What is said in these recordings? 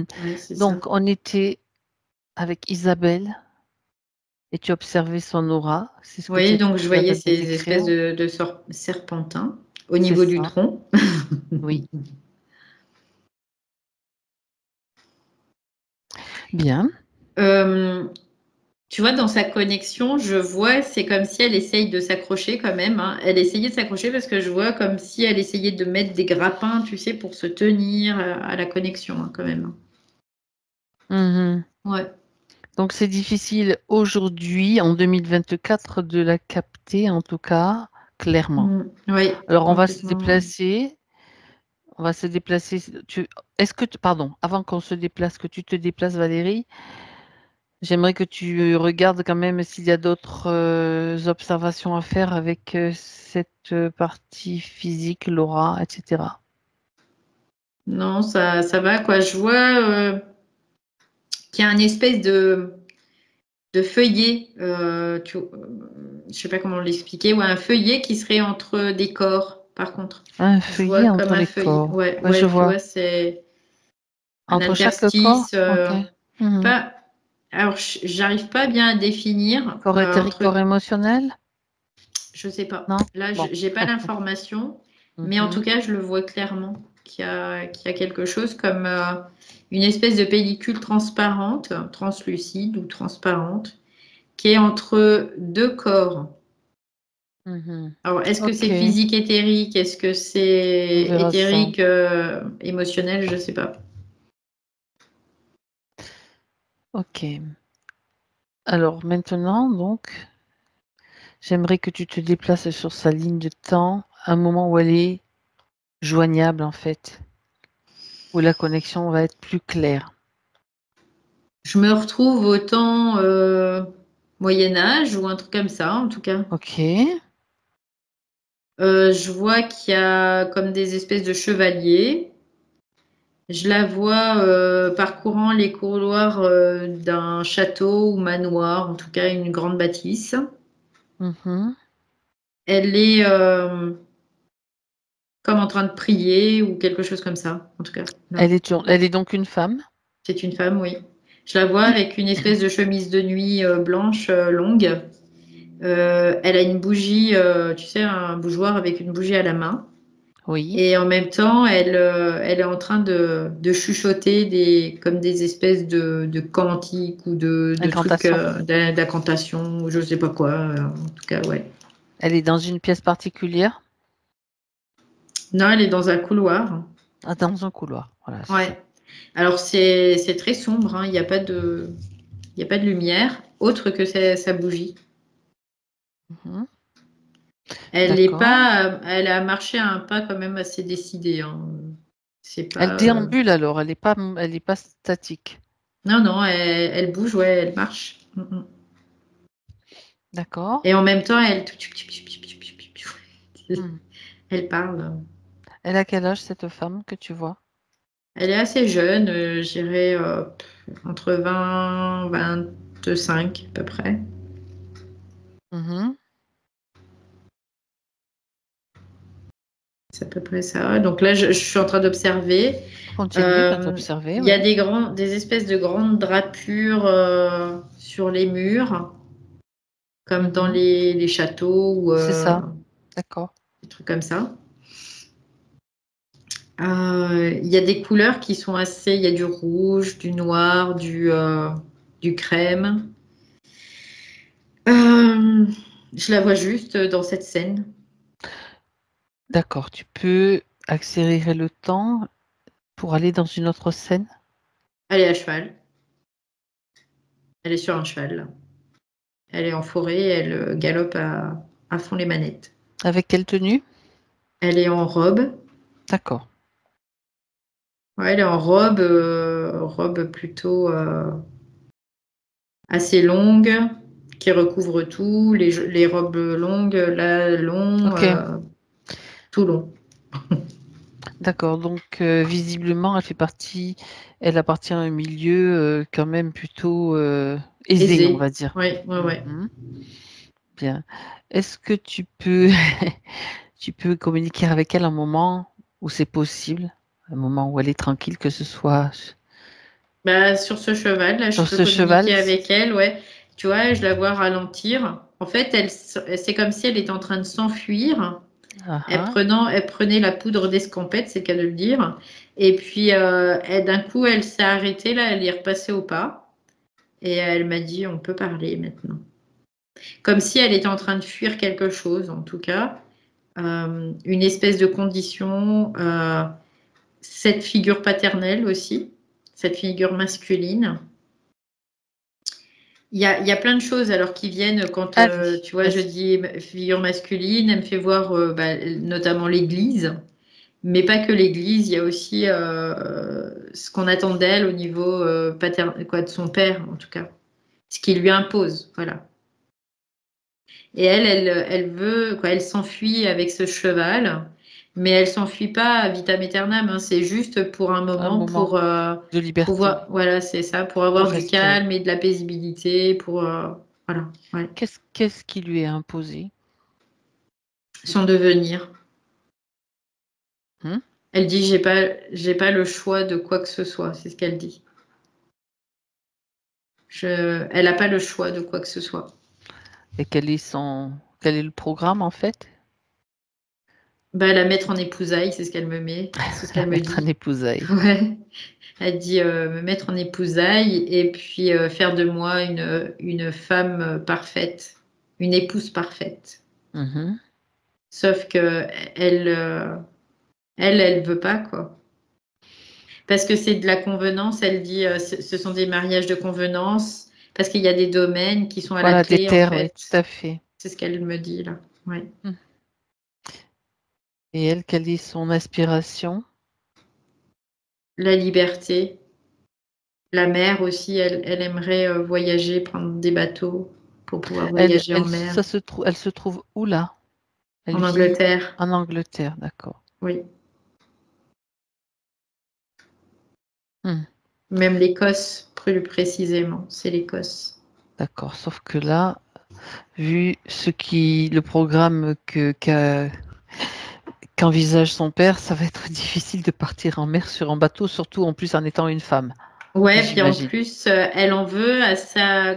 Ouais, c'est ça. Donc, on était avec Isabelle et tu observais son aura. C'est ce que Oui, donc je tu voyais avais de ces espèces décrire. de serpentins au C'est niveau du ça, tronc. oui. Bien. Euh, Tu vois, dans sa connexion, je vois, c'est comme si elle essaye de s'accrocher quand même, hein. Elle essayait de s'accrocher parce que je vois comme si elle essayait de mettre des grappins, tu sais, pour se tenir à la connexion, hein, quand même. Mhm. Ouais. Donc, c'est difficile aujourd'hui, en 2024, de la capter, en tout cas, clairement. Mm. Oui, Alors, on va se complètement. déplacer. On va se déplacer. Pardon, avant qu'on se déplace, que tu te déplaces, Valérie, j'aimerais que tu regardes quand même s'il y a d'autres observations à faire avec cette partie physique, l'aura, etc. Non, ça va, quoi. Je vois qu'il y a une espèce de feuillet, je sais pas comment l'expliquer, ou un feuillet qui serait entre des corps, par contre. Un Je vois feuillet comme entre un les feuillet. corps. Ouais, Ouais, je ouais, tu vois. vois, c'est un Entre chaque corps? interstice. Ok. Mhm. Pas, alors, j'arrive pas bien à définir Corps éthérique, corps entre, émotionnel? je sais pas. Non? Là, Bon. j'ai pas l'information, mais en tout Mhm. cas, je le vois clairement qu'il y a quelque chose comme une espèce de pellicule transparente, translucide ou transparente, qui est entre deux corps. Mhm. Alors, est-ce que c'est Ok. physique éthérique? Est-ce que On c'est verra ça. éthérique émotionnel? Je sais pas. Ok. Alors maintenant, donc, j'aimerais que tu te déplaces sur sa ligne de temps, à un moment où elle est joignable en fait, où la connexion va être plus claire. Je me retrouve au temps Moyen Âge ou un truc comme ça, en tout cas. Ok. Je vois qu'il y a comme des espèces de chevaliers. Je la vois parcourant les couloirs d'un château ou manoir, en tout cas une grande bâtisse. Mhm. Elle est comme en train de prier ou quelque chose comme ça, en tout cas. Non, Elle est donc une femme. c'est une femme, oui. Je la vois avec une espèce de chemise de nuit blanche longue. Elle a une bougie, tu sais, un bougeoir avec une bougie à la main. Oui. Et en même temps, elle est en train de chuchoter comme des espèces de cantiques ou de trucs Incantation. d'incantation ou je sais pas quoi. En tout cas, ouais. Elle est dans une pièce particulière. Non, elle est dans un couloir. Ah, dans un couloir. Voilà, c'est ça. Ouais. Alors c'est très sombre, hein. Il y a pas de lumière autre que sa bougie. Mhm. Elle est D'accord. pas, elle a marché à un pas quand même assez décidé, hein. C'est Elle pas. déambule alors. Elle est pas statique. Non, non, elle bouge, ouais, elle marche. Mm, mm. D'accord. Et en même temps, Mhm. elle parle. Elle a quel âge cette femme que tu vois? Elle est assez jeune, je dirais entre 20 25 à peu près. Mhm. C'est à peu près ça. Donc là, je suis en train d'observer. Continue à t'observer, Il y a oui. des espèces de grandes drapures sur les murs, comme dans Mhm. les châteaux ou C'est ça. D'accord. des trucs comme ça. Il y a des couleurs qui sont assez. Il y a du rouge, du noir, du crème. Euh, je la vois juste dans cette scène. D'accord. Tu peux accélérer le temps pour aller dans une autre scène. Elle est à cheval. Elle est sur un cheval, là. Elle est en forêt. Elle galope à fond les manettes. Avec quelle tenue? Elle est en robe. D'accord. Ouais, elle est en robe plutôt assez longue, qui recouvre tout. Les robes longues, là, long, Ok. tout long. D'accord. Donc, visiblement, elle appartient à un milieu quand même plutôt aisé, on va Aisée. dire. Oui, oui, oui. Mhm. Bien. Est-ce que tu peux, tu peux communiquer avec elle un moment où c'est possible, un moment où elle est tranquille, que ce soit. Bah, sur ce cheval, là, je Sur peux ce cheval? communiquer avec elle, ouais. Tu vois, je la vois ralentir. En fait, c'est comme si elle était en train de s'enfuir. Ah, ah. Elle prenait la poudre d'escampette, c'est le cas de le dire. Et puis, d'un coup, elle s'est arrêtée, là, elle est repassée au pas. Et elle m'a dit, on peut parler maintenant. Comme si elle était en train de fuir quelque chose, en tout cas. Une espèce de condition, cette figure paternelle aussi, cette figure masculine. Il y a plein de choses alors qui viennent quand, Allez, tu vois, je vas-y. dis figure masculine, elle me fait voir bah, notamment l'Église, mais pas que l'Église, il y a aussi ce qu'on attend d'elle au niveau quoi, de son père en tout cas, ce qu'il lui impose, voilà. Et elle veut, quoi, elle s'enfuit avec ce cheval, mais elle s'enfuit pas à vitam aeternam, hein, c'est juste pour un Un moment, moment de liberté, voilà, c'est ça, pour pour avoir du respirer. calme et de la paisibilité, voilà, ouais. Qu'est-ce qui lui est imposé? Son devenir. Hmm. Elle dit, j'ai pas le choix de quoi que ce soit, c'est ce qu'elle dit. Elle n'a pas le choix de quoi que ce soit. Et quel est le programme en fait? Bah, la mettre en épousailles, c'est ce qu'elle me met, c'est ce La qu'elle me mettre en dit. épousailles. Ouais. Elle dit me mettre en épousailles et puis faire de moi une femme parfaite, une épouse parfaite. Mhm. Sauf que elle veut pas, quoi. Parce que c'est de la convenance, elle dit ce sont des mariages de convenance, parce qu'il y a des domaines qui sont à la Voilà, des clé, en terres, oui, tout fait. à fait. C'est ce qu'elle me dit, là. Ouais. Hmm. Et elle, quelle est son aspiration? La liberté. La mer aussi, elle aimerait voyager, prendre des bateaux pour pouvoir voyager en mer. Elle se trouve où là? Elle En vit Angleterre, en Angleterre, d'accord. oui. Hmm. Même l'Écosse, plus précisément, c'est l'Écosse. D'accord. Sauf que là, vu le programme qu'envisage son père, ça va être difficile de partir en mer sur un bateau, surtout en plus en étant une femme, Ouais, puis en j'imagine. plus, elle en veut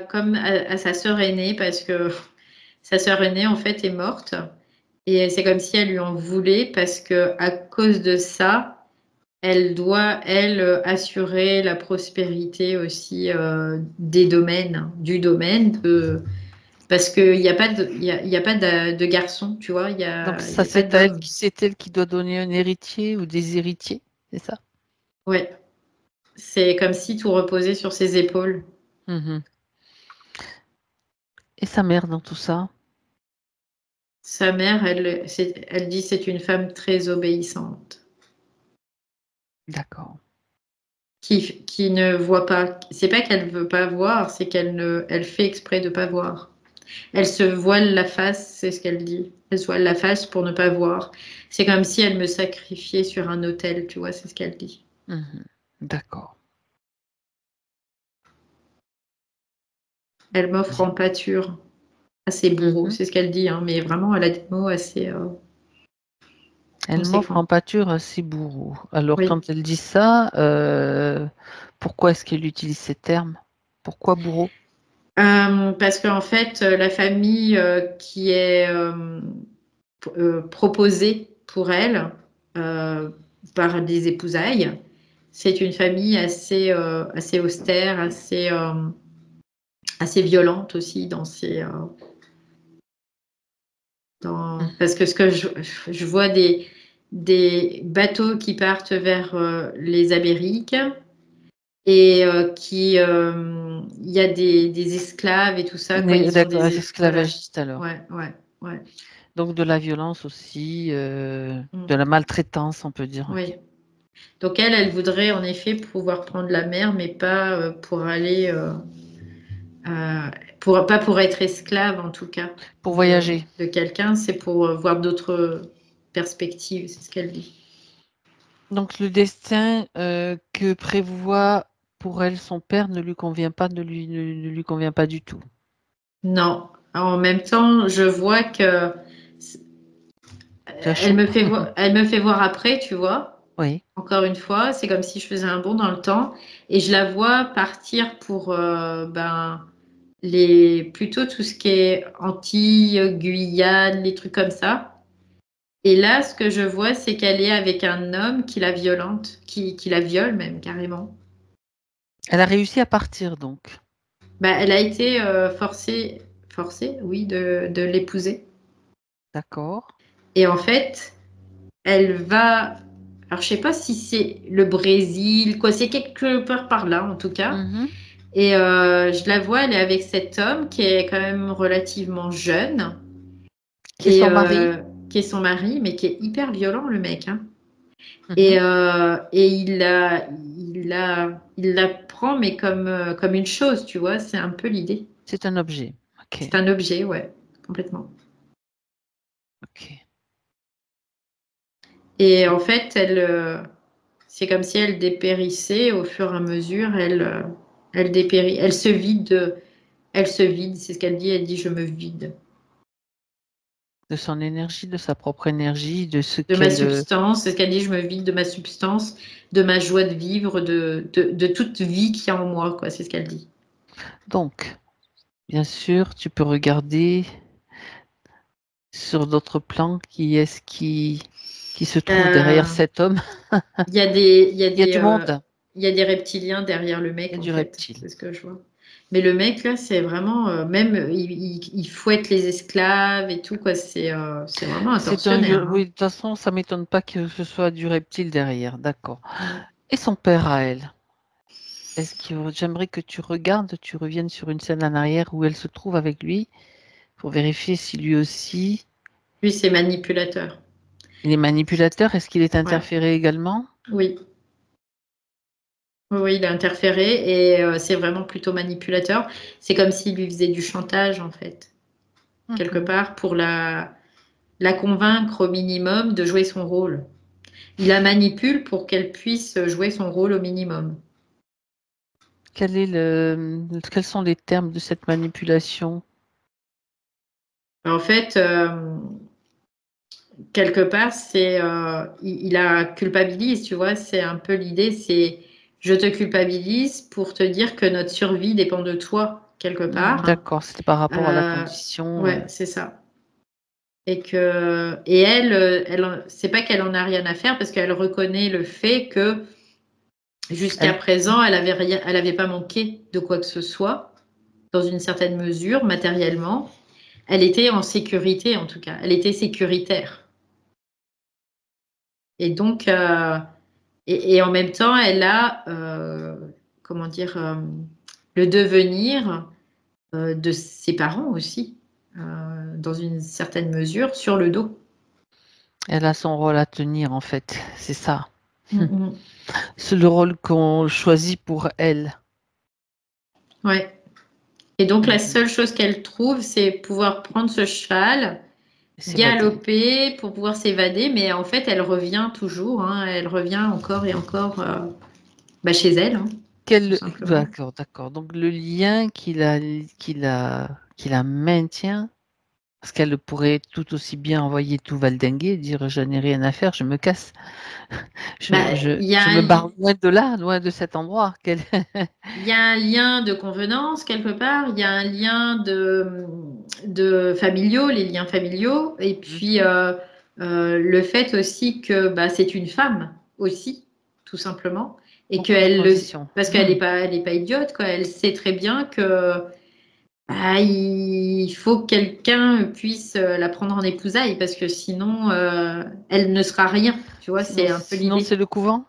comme à sa sœur aînée, parce que sa sœur aînée, en fait, est morte. Et c'est comme si elle lui en voulait, parce que à cause de ça, elle doit, elle, assurer la prospérité aussi des domaines, du domaine, parce qu'il n'y a pas il y a pas de garçon, tu vois, Donc il y ça, a pas d'homme. c'est elle qui doit donner un héritier ou des héritiers, c'est ça? Ouais. C'est comme si tout reposait sur ses épaules. Mhm. Et sa mère dans tout ça? Sa mère, elle dit c'est une femme très obéissante, D'accord. qui ne voit pas. C'est pas qu'elle veut pas voir, c'est elle fait exprès de pas voir. Elle se voile la face, c'est ce qu'elle dit. Elle se voile la face pour ne pas voir. C'est comme si elle me sacrifiait sur un autel, tu vois, c'est ce qu'elle dit. Mhm. D'accord. Elle m'offre Bien. en pâture à ses bourreaux, Mhm. c'est ce qu'elle dit, hein, mais vraiment, elle a des mots assez Elle m'offre conséquents. en pâture un si bourreau. Alors, Oui. quand elle dit ça, pourquoi est-ce qu'elle utilise ces termes? Pourquoi bourreau? Parce qu'en fait, la famille qui est proposée pour elle euh, par des épousailles, c'est une famille assez austère, assez violente aussi Mhm. parce que je vois des bateaux qui partent vers les Amériques et il y a des esclaves et tout ça, quoi. Ils sont D'accord, voilà. esclavagiste alors. Ouais. Donc de la violence aussi, Mm. de la maltraitance, on peut dire. Oui. Ok. Donc elle voudrait en effet pouvoir prendre la mer, mais pas pour aller, euh, pas pour être esclave en tout cas Pour voyager. de quelqu'un, c'est pour voir d'autres perspectives, c'est ce qu'elle dit. Donc le destin que prévoit pour elle son père ne lui convient pas, ne lui convient pas du tout. Non, en même temps, je vois que C'est chaud. elle me fait voir après, tu vois. Oui. Encore une fois, c'est comme si je faisais un bond dans le temps et je la vois partir pour plutôt tout ce qui est Antilles, Guyane, les trucs comme ça. Et là, ce que je vois, c'est qu'elle est avec un homme qui la violente, qui la viole même carrément. Elle a réussi à partir donc. Elle a été forcée, oui, de l'épouser. D'accord. Et en fait, elle va. Alors, je sais pas si c'est le Brésil, quoi, c'est quelque part par là, en tout cas. Mhm. Et je la vois, elle est avec cet homme qui est quand même relativement jeune Qui est et son mari. qui est son mari, mais qui est hyper violent, le mec, hein. Mhm. Et il la prend, mais comme une chose, tu vois, c'est un peu l'idée. C'est un objet. Ok. C'est un objet, ouais, complètement. Ok. Et en fait, c'est comme si elle dépérissait au fur et à mesure, elle dépérit, elle se vide, c'est ce qu'elle dit, elle dit je me vide De son énergie, de sa propre énergie, de ce de ma qu'elle. substance, c'est ce qu'elle dit, je me vide de ma substance, de ma joie de vivre, de toute vie qu'il y a en moi, quoi, c'est ce qu'elle dit. Donc, bien sûr, tu peux regarder sur d'autres plans qui est-ce qui se trouve derrière Euh, cet homme. Il y a des, il y a Il y a des, du monde. il y a des reptiliens derrière le Il y mec, a en du fait. reptile. C'est ce que je vois. Mais le mec, là, c'est vraiment, même, il fouette les esclaves et tout, quoi. C'est vraiment un tortionnaire, Oui, hein. de toute façon, ça m'étonne pas que ce soit du reptile derrière. D'accord. Mm. Et son père à elle? J'aimerais que tu regardes, tu reviennes sur une scène en arrière où elle se trouve avec lui pour vérifier si lui aussi Lui, c'est manipulateur. il est manipulateur. Est-ce qu'il est Ouais. interféré également? Oui. Oui, oui, il a interféré et c'est vraiment plutôt manipulateur. C'est comme s'il lui faisait du chantage, en fait, quelque Mhm. part, pour la convaincre au minimum de jouer son rôle. Il la manipule pour qu'elle puisse jouer son rôle au minimum. Quels sont les termes de cette manipulation? En fait, quelque part, il la culpabilise, tu vois, c'est un peu l'idée, c'est je te culpabilise pour te dire que notre survie dépend de toi, quelque part. D'accord, c'était par rapport à la Euh, condition. ouais, c'est ça. Et elle, c'est pas qu'elle en a rien à faire parce qu'elle reconnaît le fait que jusqu'à Elle, présent, elle avait rien, elle avait pas manqué de quoi que ce soit, dans une certaine mesure, matériellement. Elle était en sécurité, en tout cas. Elle était sécuritaire. Et donc, et en même temps, elle a, comment dire, le devenir de ses parents aussi, dans une certaine mesure, sur le dos. elle a son rôle à tenir en fait, c'est ça. Mm, mm. C'est le rôle qu'on choisit pour elle. Ouais. Et donc, la Mhm. seule chose qu'elle trouve, c'est pouvoir prendre ce cheval, S'évader. galoper pour pouvoir s'évader, mais en fait, elle revient toujours, hein, elle revient encore et encore chez elle, hein, tout simplement. D'accord, d'accord. Donc le lien qui la maintient, parce qu'elle pourrait tout aussi bien envoyer tout valdinguer et dire je n'ai rien à faire, je me casse. Il y a Je me un, barre loin de là, loin de cet endroit. il y a un lien de convenance quelque part, il y a un lien de familiaux, les liens familiaux, et puis Mhm. le fait aussi que c'est une femme aussi, tout simplement, et Concours de conditions. parce qu'elle n'est pas idiote, quoi, elle sait très bien que il faut que quelqu'un puisse la prendre en épousaille, parce que sinon elle ne sera rien, tu vois, c'est un peu Sinon c'est l'idée. le couvent.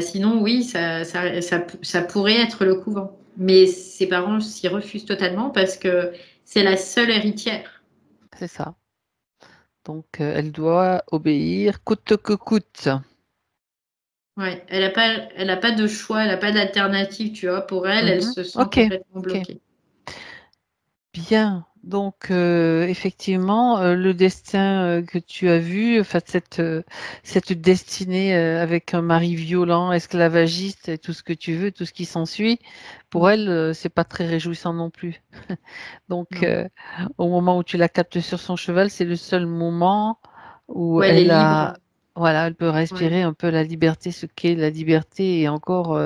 Sinon, oui, ça pourrait être le couvent. Mais ses parents s'y refusent totalement parce que c'est la seule héritière. C'est ça. Donc elle doit obéir coûte que coûte. Ouais, elle a pas de choix, elle n'a pas d'alternative, tu vois. Pour elle, elle Mhm. se sent Ok, complètement ok. bloquée. Bien, donc effectivement, le destin que tu as vu, enfin cette destinée avec un mari violent, esclavagiste et tout ce que tu veux, tout ce qui s'ensuit, pour Mm. elle, c'est pas très réjouissant non plus. Donc, Non. au moment où tu la captes sur son cheval, c'est le seul moment où Ouais, elle est libre. voilà, elle peut respirer un peu la liberté, ce qu'est la liberté, et encore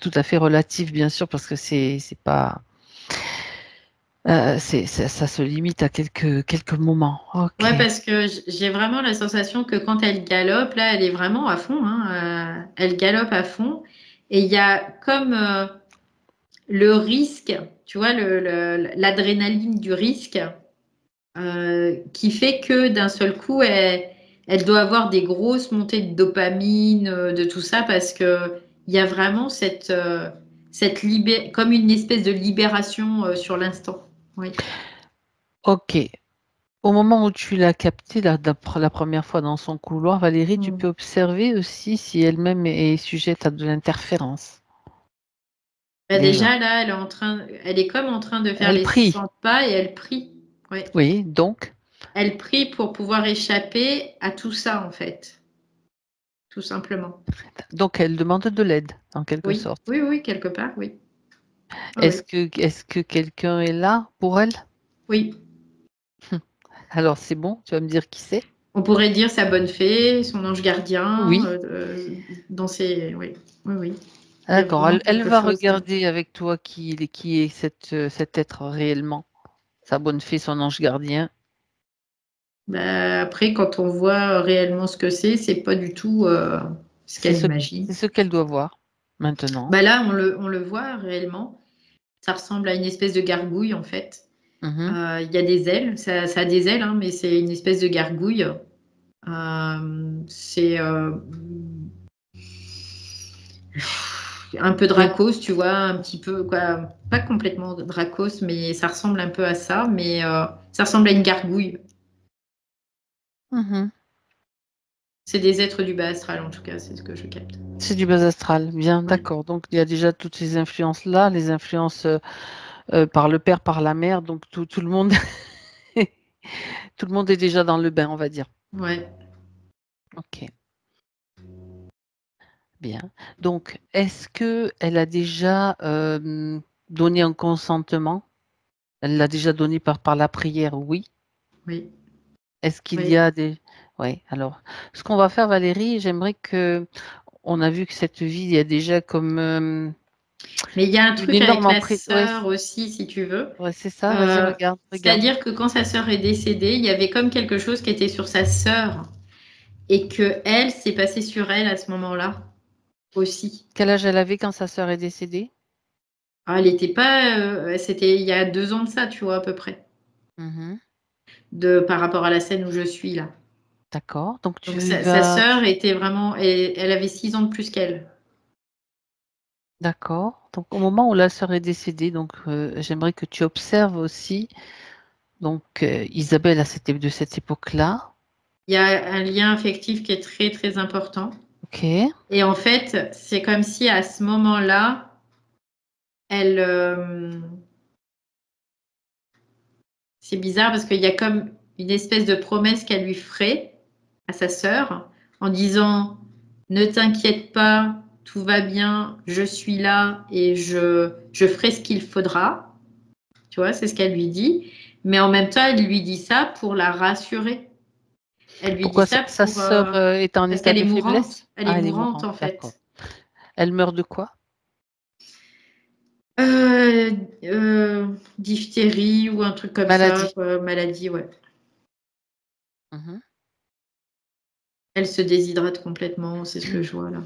tout à fait relative, bien sûr, parce que c'est pas, ça se limite à quelques moments. Ok. Ouais, parce que j'ai vraiment la sensation que quand elle galope, là, elle est vraiment à fond, hein, elle galope à fond. Et il y a comme le risque, tu vois, l'adrénaline du risque, qui fait que d'un seul coup, elle doit avoir des grosses montées de dopamine, de tout ça, parce que il y a vraiment comme une espèce de libération, sur l'instant. Oui. Ok. Au moment où tu l'as captée la première fois dans son couloir, Valérie, tu Mm. peux observer aussi si elle-même est sujette à de l'interférence. Bah, Déjà. déjà, là, elle est comme en train de faire Elle les prie. 100 pas et elle prie. Ouais. Oui, donc. Elle prie pour pouvoir échapper à tout ça, en fait, tout simplement. Donc, elle demande de l'aide, en quelque Oui, sorte. oui, oui, quelque part, oui. Ah oui, Est-ce que quelqu'un est là pour elle? oui. Alors, c'est bon, tu vas me dire qui c'est? On pourrait dire sa bonne fée, son ange gardien, Oui. dans ses... Oui, oui, oui. Il y a D'accord. vraiment Elle quelque va chose. regarder avec toi qui est cet être réellement. Sa bonne fée, son ange gardien. Bah, après, quand on voit réellement ce que c'est pas du tout ce C'est qu'elle ce, imagine. c'est ce qu'elle doit voir maintenant. Bah là, on le voit réellement. Ça ressemble à une espèce de gargouille, en fait. Mhm. Il y a des ailes, ça a des ailes, hein, mais c'est une espèce de gargouille. C'est un peu Oui. Dracos, tu vois, un petit peu, quoi, pas complètement Dracos, mais ça ressemble un peu à ça, mais ça ressemble à une gargouille. Mhm. C'est des êtres du bas astral, en tout cas, c'est ce que je capte. C'est du bas astral. Bien, Ouais. d'accord. Donc, il y a déjà toutes ces influences-là, les influences par le père, par la mère. Donc, tout le monde, tout le monde est déjà dans le bain, on va dire. Ouais. Ok, bien. Donc, est-ce que elle a déjà donné un consentement? Elle l'a déjà donné par la prière, oui. Oui. Est-ce qu'il y Oui. a des... Oui, alors, ce qu'on va faire, Valérie, j'aimerais que... On a vu que cette vie, il y a déjà comme Mais il y a un une truc avec énorme la emprise. Ouais, sœur aussi, si tu veux. ouais, c'est ça, vas-y, regarde, regarde. C'est-à-dire que quand sa sœur est décédée, il y avait comme quelque chose qui était sur sa sœur et que elle s'est passé sur elle à ce moment-là aussi. Quel âge elle avait quand sa sœur est décédée? Ah, elle était pas, c'était il y a 2 ans de ça, tu vois, à peu près, Mhm. par rapport à la scène où je suis là. D'accord. Donc Donc tu sa vas. sœur était vraiment, et elle avait 6 ans de plus qu'elle. D'accord. Donc au moment où la sœur est décédée, donc j'aimerais que tu observes aussi donc Isabelle de cette époque-là. Il y a un lien affectif qui est très très important. Ok. Et en fait, c'est comme si à ce moment-là, elle, c'est bizarre parce qu'il y a comme une espèce de promesse qu'elle lui ferait à sa sœur en disant, ne t'inquiète pas, tout va bien, je suis là et je ferai ce qu'il faudra. Tu vois, c'est ce qu'elle lui dit. Mais en même temps, elle lui dit ça pour la rassurer. Elle lui dit Pourquoi ça sa sœur est en parce état qu'elle de est mourante. faiblesse? Elle est Ah, elle est mourante mourante. en D'accord. fait. Elle meurt de quoi? Euh, Diphtérie ou un truc comme ça, Maladie. quoi, maladie, ouais. Mhm. Elle se déshydrate complètement, c'est ce que je vois là.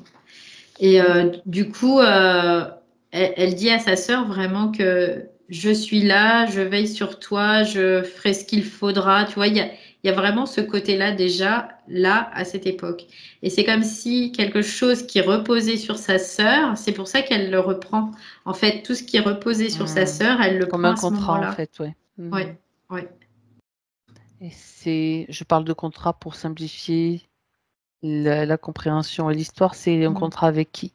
Et du coup, elle dit à sa sœur vraiment que je suis là, je veille sur toi, je ferai ce qu'il faudra. Tu vois, il y a vraiment ce côté-là déjà, là, à cette époque. Et c'est comme si quelque chose qui reposait sur sa sœur, c'est pour ça qu'elle le reprend. En fait, tout ce qui reposait sur sa Hmm. sœur, elle le Comme prend un à ce contrat en moment-là. fait, ouais. Ouais, Mhm. ouais. Et je parle de contrat pour simplifier la compréhension et l'histoire, c'est un Mm. contrat avec qui?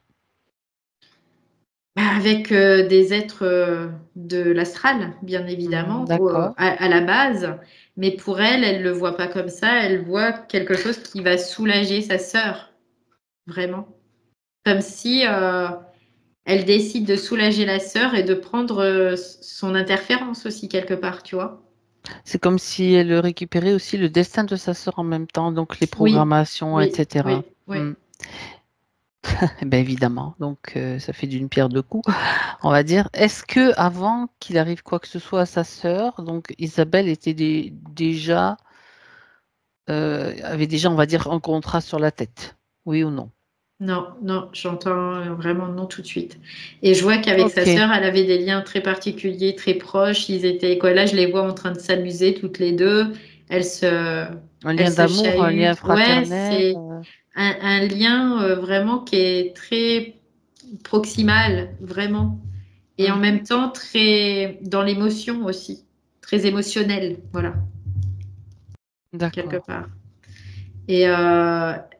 Avec des êtres de l'astral, bien Hmm, évidemment, d'accord. à la base. Mais pour elle, elle ne le voit pas comme ça. Elle voit quelque chose qui va soulager sa sœur, vraiment. Comme si elle décide de soulager la sœur et de prendre son interférence aussi quelque part, tu vois. C'est comme si elle récupérait aussi le destin de sa sœur en même temps, donc les Oui, programmations, oui, etc. oui, oui. Hmm. Eh ben évidemment, donc ça fait d'une pierre deux coups, on va dire. Est-ce que avant qu'il arrive quoi que ce soit à sa sœur, donc Isabelle était déjà avait déjà, on va dire, un contrat sur la tête, oui ou non? Non, non, j'entends vraiment non tout de suite. Et je vois qu'avec sa Ok, sœur, elle avait des liens très particuliers, très proches. Ils étaient quoi? Là, je les vois en train de s'amuser toutes les deux. Elles se, un elles lien se d'amour, un lien chahutent. Ouais, fraternel. c'est un lien vraiment qui est très proximal, vraiment. Et en même Mhm. temps, très dans l'émotion aussi, très émotionnel, voilà, quelque D'accord, part. Et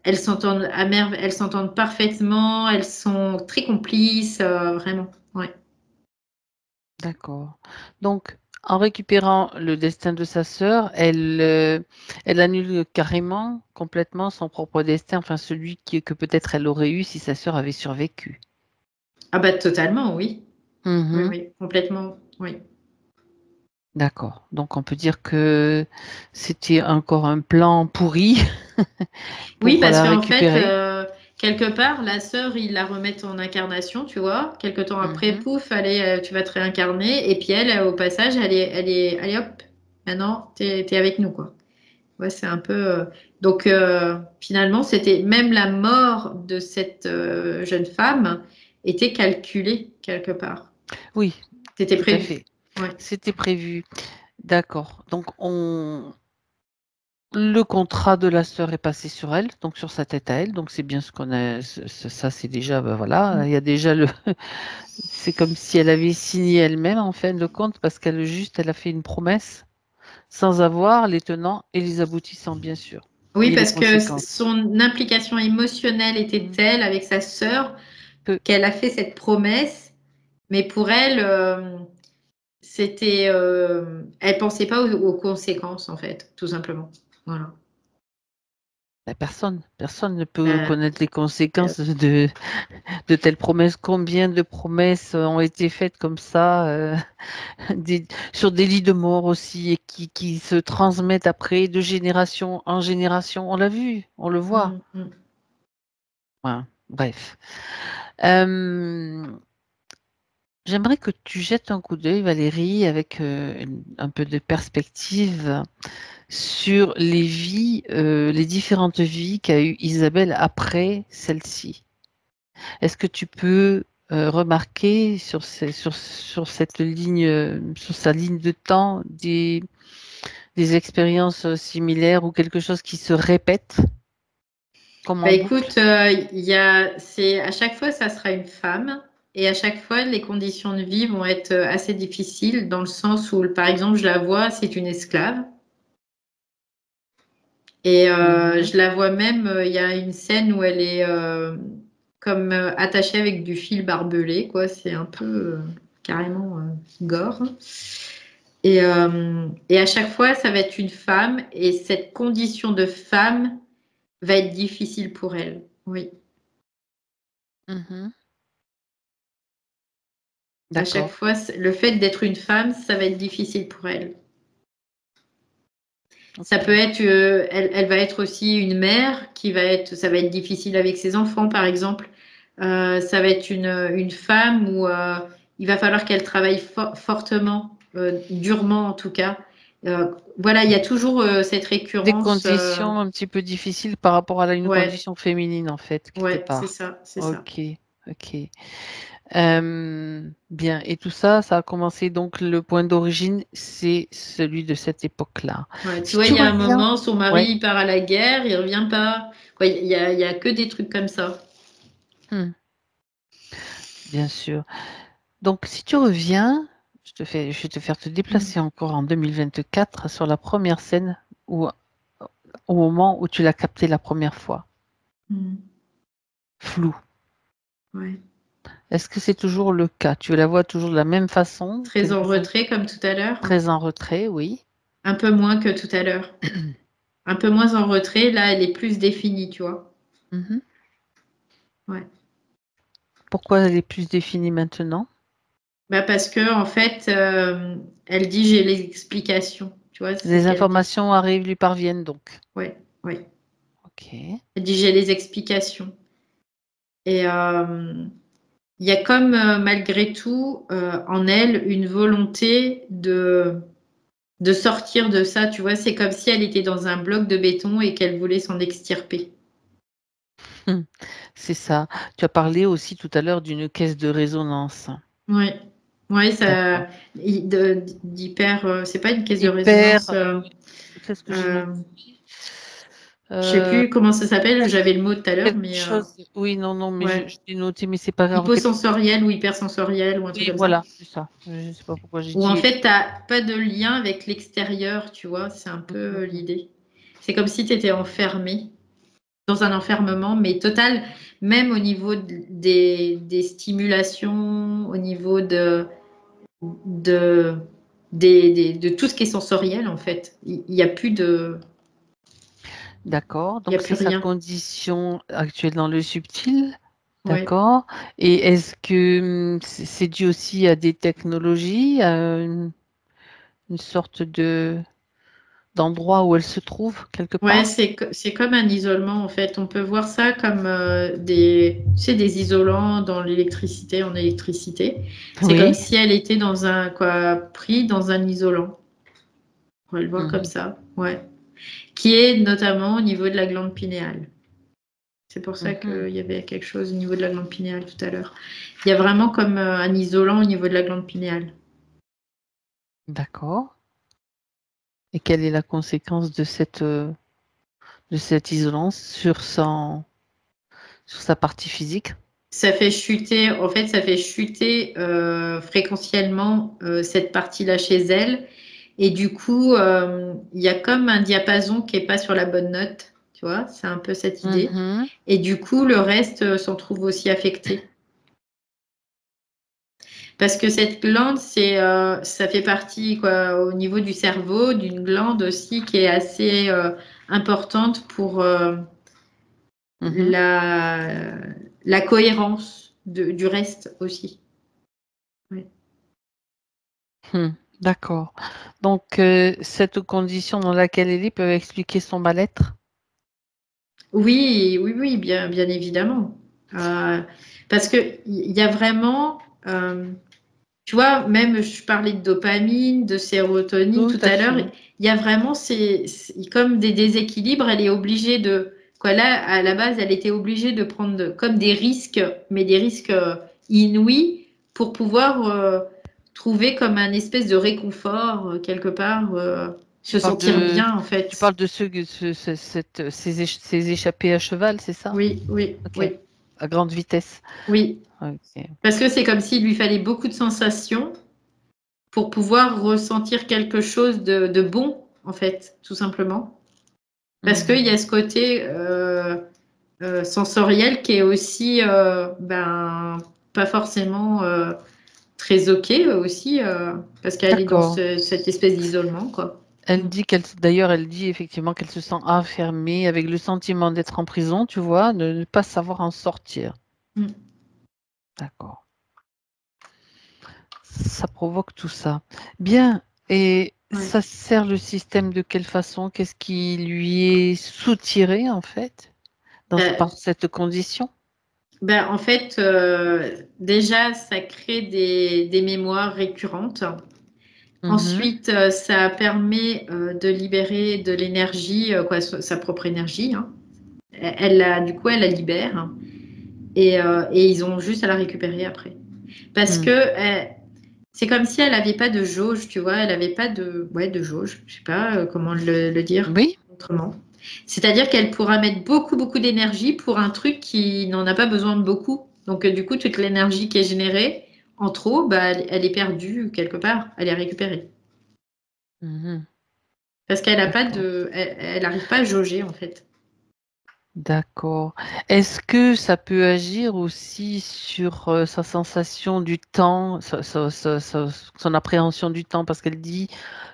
elles s'entendent parfaitement, elles sont très complices, vraiment. Ouais. d'accord. Donc, en récupérant le destin de sa sœur, elle annule carrément, complètement son propre destin, enfin celui que peut-être elle aurait eu si sa sœur avait survécu. Ah bah totalement, oui. Oui, Mhm. oui, complètement, oui. D'accord. Donc, on peut dire que c'était encore un plan pourri Oui, pour parce la qu'en fait, récupérer. quelque part, la sœur, ils la remettent en incarnation, tu vois. Quelque temps après, Mhm. pouf, allez, tu vas te réincarner. Et puis elle, au passage, allez, hop, maintenant, t'es avec nous, quoi. Ouais, c'est un peu. Donc, finalement, c'était même la mort de cette jeune femme était calculée quelque part. Oui, C'était tout à prévu. fait. Ouais. C'était prévu. D'accord. Donc, le contrat de la sœur est passé sur elle, donc sur sa tête à elle. Donc, c'est bien ce qu'on a. Ça, c'est déjà, ben voilà, Mm. il y a déjà le. C'est comme si elle avait signé elle-même en fin de compte, parce elle a fait une promesse sans avoir les tenants et les aboutissants, bien sûr, Oui, ni les parce que conséquences. son implication émotionnelle était Mm. telle avec sa sœur Peu. qu'elle a fait cette promesse, mais pour elle, elle pensait pas aux conséquences en fait, tout simplement. Voilà. Ben, personne ne peut Euh, connaître les conséquences de telles promesses. Combien de promesses ont été faites comme ça, sur des lits de mort aussi, et qui se transmettent après de génération en génération. On l'a vu, on le voit. mm, mm. Voilà. Bref. Euh, J'aimerais que tu jettes un coup d'œil, Valérie, avec un peu de perspective sur les vies, les différentes vies qu'a eu Isabelle après celle-ci. Est-ce que tu peux remarquer sur cette ligne, sur sa ligne de temps, des expériences similaires ou quelque chose qui se répète comme Bah en boucle? écoute, c'est à chaque fois ça sera une femme et à chaque fois les conditions de vie vont être assez difficiles dans le sens où par exemple je la vois c'est une esclave et Mhm. je la vois même il y a une scène où elle est comme attachée avec du fil barbelé quoi c'est un peu carrément gore et à chaque fois ça va être une femme et cette condition de femme va être difficile pour elle oui. Mhm. À chaque D'accord. fois, le fait d'être une femme, ça va être difficile pour elle. Ça peut Ok. être, elle va être aussi une mère ça va être difficile avec ses enfants, par exemple. Ça va être une femme où il va falloir qu'elle travaille fortement, durement en tout cas. Voilà, il y a toujours cette Des récurrence. conditions un petit peu difficiles par rapport à une Ouais, condition féminine, en fait, quelque ouais, c'est part. ça, c'est ça. Ok, ok. Bien. Et tout ça, ça a commencé, donc le point d'origine, c'est celui de cette époque-là. Ouais, tu Si vois, tu il y a un reviens, moment, son mari ouais, il part à la guerre, il revient pas. Ouais, il y a que des trucs comme ça. hmm, bien sûr. Donc, si tu reviens, je vais te faire te Mm. déplacer encore en 2024 sur la première scène où, au moment où tu l'as capté la première fois. Mm. Flou. Ouais. Est-ce que c'est toujours le cas? Tu la vois toujours de la même façon? Très en Quelque chose retrait comme tout à l'heure. très en retrait, oui. Un peu moins que tout à l'heure. Un peu moins en retrait. Là, elle est plus définie, tu vois. Mhm. Ouais. Pourquoi elle est plus définie maintenant? Bah parce que en fait, elle dit j'ai l'explication. Tu vois, c'est ce Les qu'elle dit. informations arrivent, lui parviennent donc. Ouais, ouais. Ok. Elle dit, j'ai les explications. Et il y a comme, malgré tout, en elle, une volonté de sortir de ça. Tu vois, c'est comme si elle était dans un bloc de béton et qu'elle voulait s'en extirper. C'est ça. Tu as parlé aussi tout à l'heure d'une caisse de résonance. Ouais, ouais, D'accord. ça, d'hyper, c'est pas une caisse de Hyper, résonance. qu'est-ce que j'ai Euh, noté? je sais plus comment ça s'appelle. J'avais le mot tout à l'heure, Quelque mais chose. Oui, non, non, mais ouais, je l'ai noté, mais c'est pas grave. hyposensoriel ou hypersensoriel ou un truc Oui, comme ça. voilà, c'est ça. Je ne sais pas pourquoi j'ai Où en dit. fait, t'as pas de lien avec l'extérieur, tu vois. C'est un peu Mhm. l'idée. C'est comme si tu étais enfermé dans un enfermement, mais total, même au niveau des stimulations, au niveau de, de tout ce qui est sensoriel, en fait. Il n'y a plus de, D'accord. il y a Donc, plus c'est sa rien. condition actuelle dans le subtil. Ouais. D'accord. Et est-ce que c'est dû aussi à des technologies, à une sorte de d'endroit où elle se trouve quelque Ouais, part? c'est comme un isolement, en fait. On peut voir ça comme tu sais, des isolants dans l'électricité, en électricité. C'est comme Oui. si elle était dans un, quoi, pris dans un isolant. On va le voir comme Mhm. ça. Ouais. Qui est notamment au niveau de la glande pinéale. C'est pour ça Mhm. qu'il y avait quelque chose au niveau de la glande pinéale tout à l'heure. Il y a vraiment comme un isolant au niveau de la glande pinéale. D'accord. Et quelle est la conséquence de cette isolance sur sa partie physique? Ça fait chuter, en fait, ça fait chuter fréquentiellement cette partie-là chez elle. Et du coup, il y a comme un diapason qui est pas sur la bonne note. Tu vois, c'est un peu cette idée. Mhm. Et du coup, le reste s'en trouve aussi affecté. Parce que cette glande, ça fait partie, quoi, au niveau du cerveau, d'une glande aussi qui est assez importante pour Mhm. la, la cohérence du reste aussi. Ouais. Hmm. D'accord. Donc, cette condition dans laquelle elle est peut expliquer son mal-être? Oui, oui, oui, bien, bien évidemment. Euh, parce que il y a vraiment, tu vois, même je parlais de dopamine, de sérotonine Tout tout à à l'heure, fait. il y a vraiment comme des déséquilibres. Elle est obligée de, quoi, là, à la base, elle était obligée de prendre comme des risques, mais des risques inouïs pour pouvoir trouver comme un espèce de réconfort quelque part, Tu se parles sentir de, bien en tu fait. parles de ces échappées à cheval, c'est ça? Oui, oui, Ok. oui, À grande vitesse. oui. Ok. Parce que c'est comme s'il lui fallait beaucoup de sensations pour pouvoir ressentir quelque chose de bon, en fait, tout simplement. Parce qu'il y Mhm. a ce côté sensoriel qui est aussi pas forcément très OK aussi, parce qu'elle est dans D'accord. cette espèce d'isolement, quoi. Mm. D'ailleurs, elle dit effectivement qu'elle se sent enfermée avec le sentiment d'être en prison, tu vois, de ne pas savoir en sortir. Mm. D'accord. Ça provoque tout ça. Bien. Et Ouais. ça sert le système de quelle façon? Qu'est-ce qui lui est soutiré, en fait, par Ben, cette condition? en fait, déjà, ça crée des mémoires récurrentes. Mhm. Ensuite, ça permet de libérer de l'énergie, quoi, sa propre énergie, hein. Du coup, elle la libère, hein. Et ils ont juste à la récupérer après. Parce que Mm. c'est comme si elle n'avait pas de jauge, tu vois, elle n'avait pas ouais, de jauge, je sais pas comment le dire Oui. autrement. C'est-à-dire qu'elle pourra mettre beaucoup, beaucoup d'énergie pour un truc qui n'en a pas besoin de beaucoup. Donc, du coup, toute l'énergie qui est générée en trop, bah, elle est perdue quelque part, elle est récupérée. Mhm. Parce qu'elle a pas D'accord. elle n'arrive pas à jauger en fait. D'accord. Est-ce que ça peut agir aussi sur sa sensation du temps, son appréhension du temps, parce qu'elle dit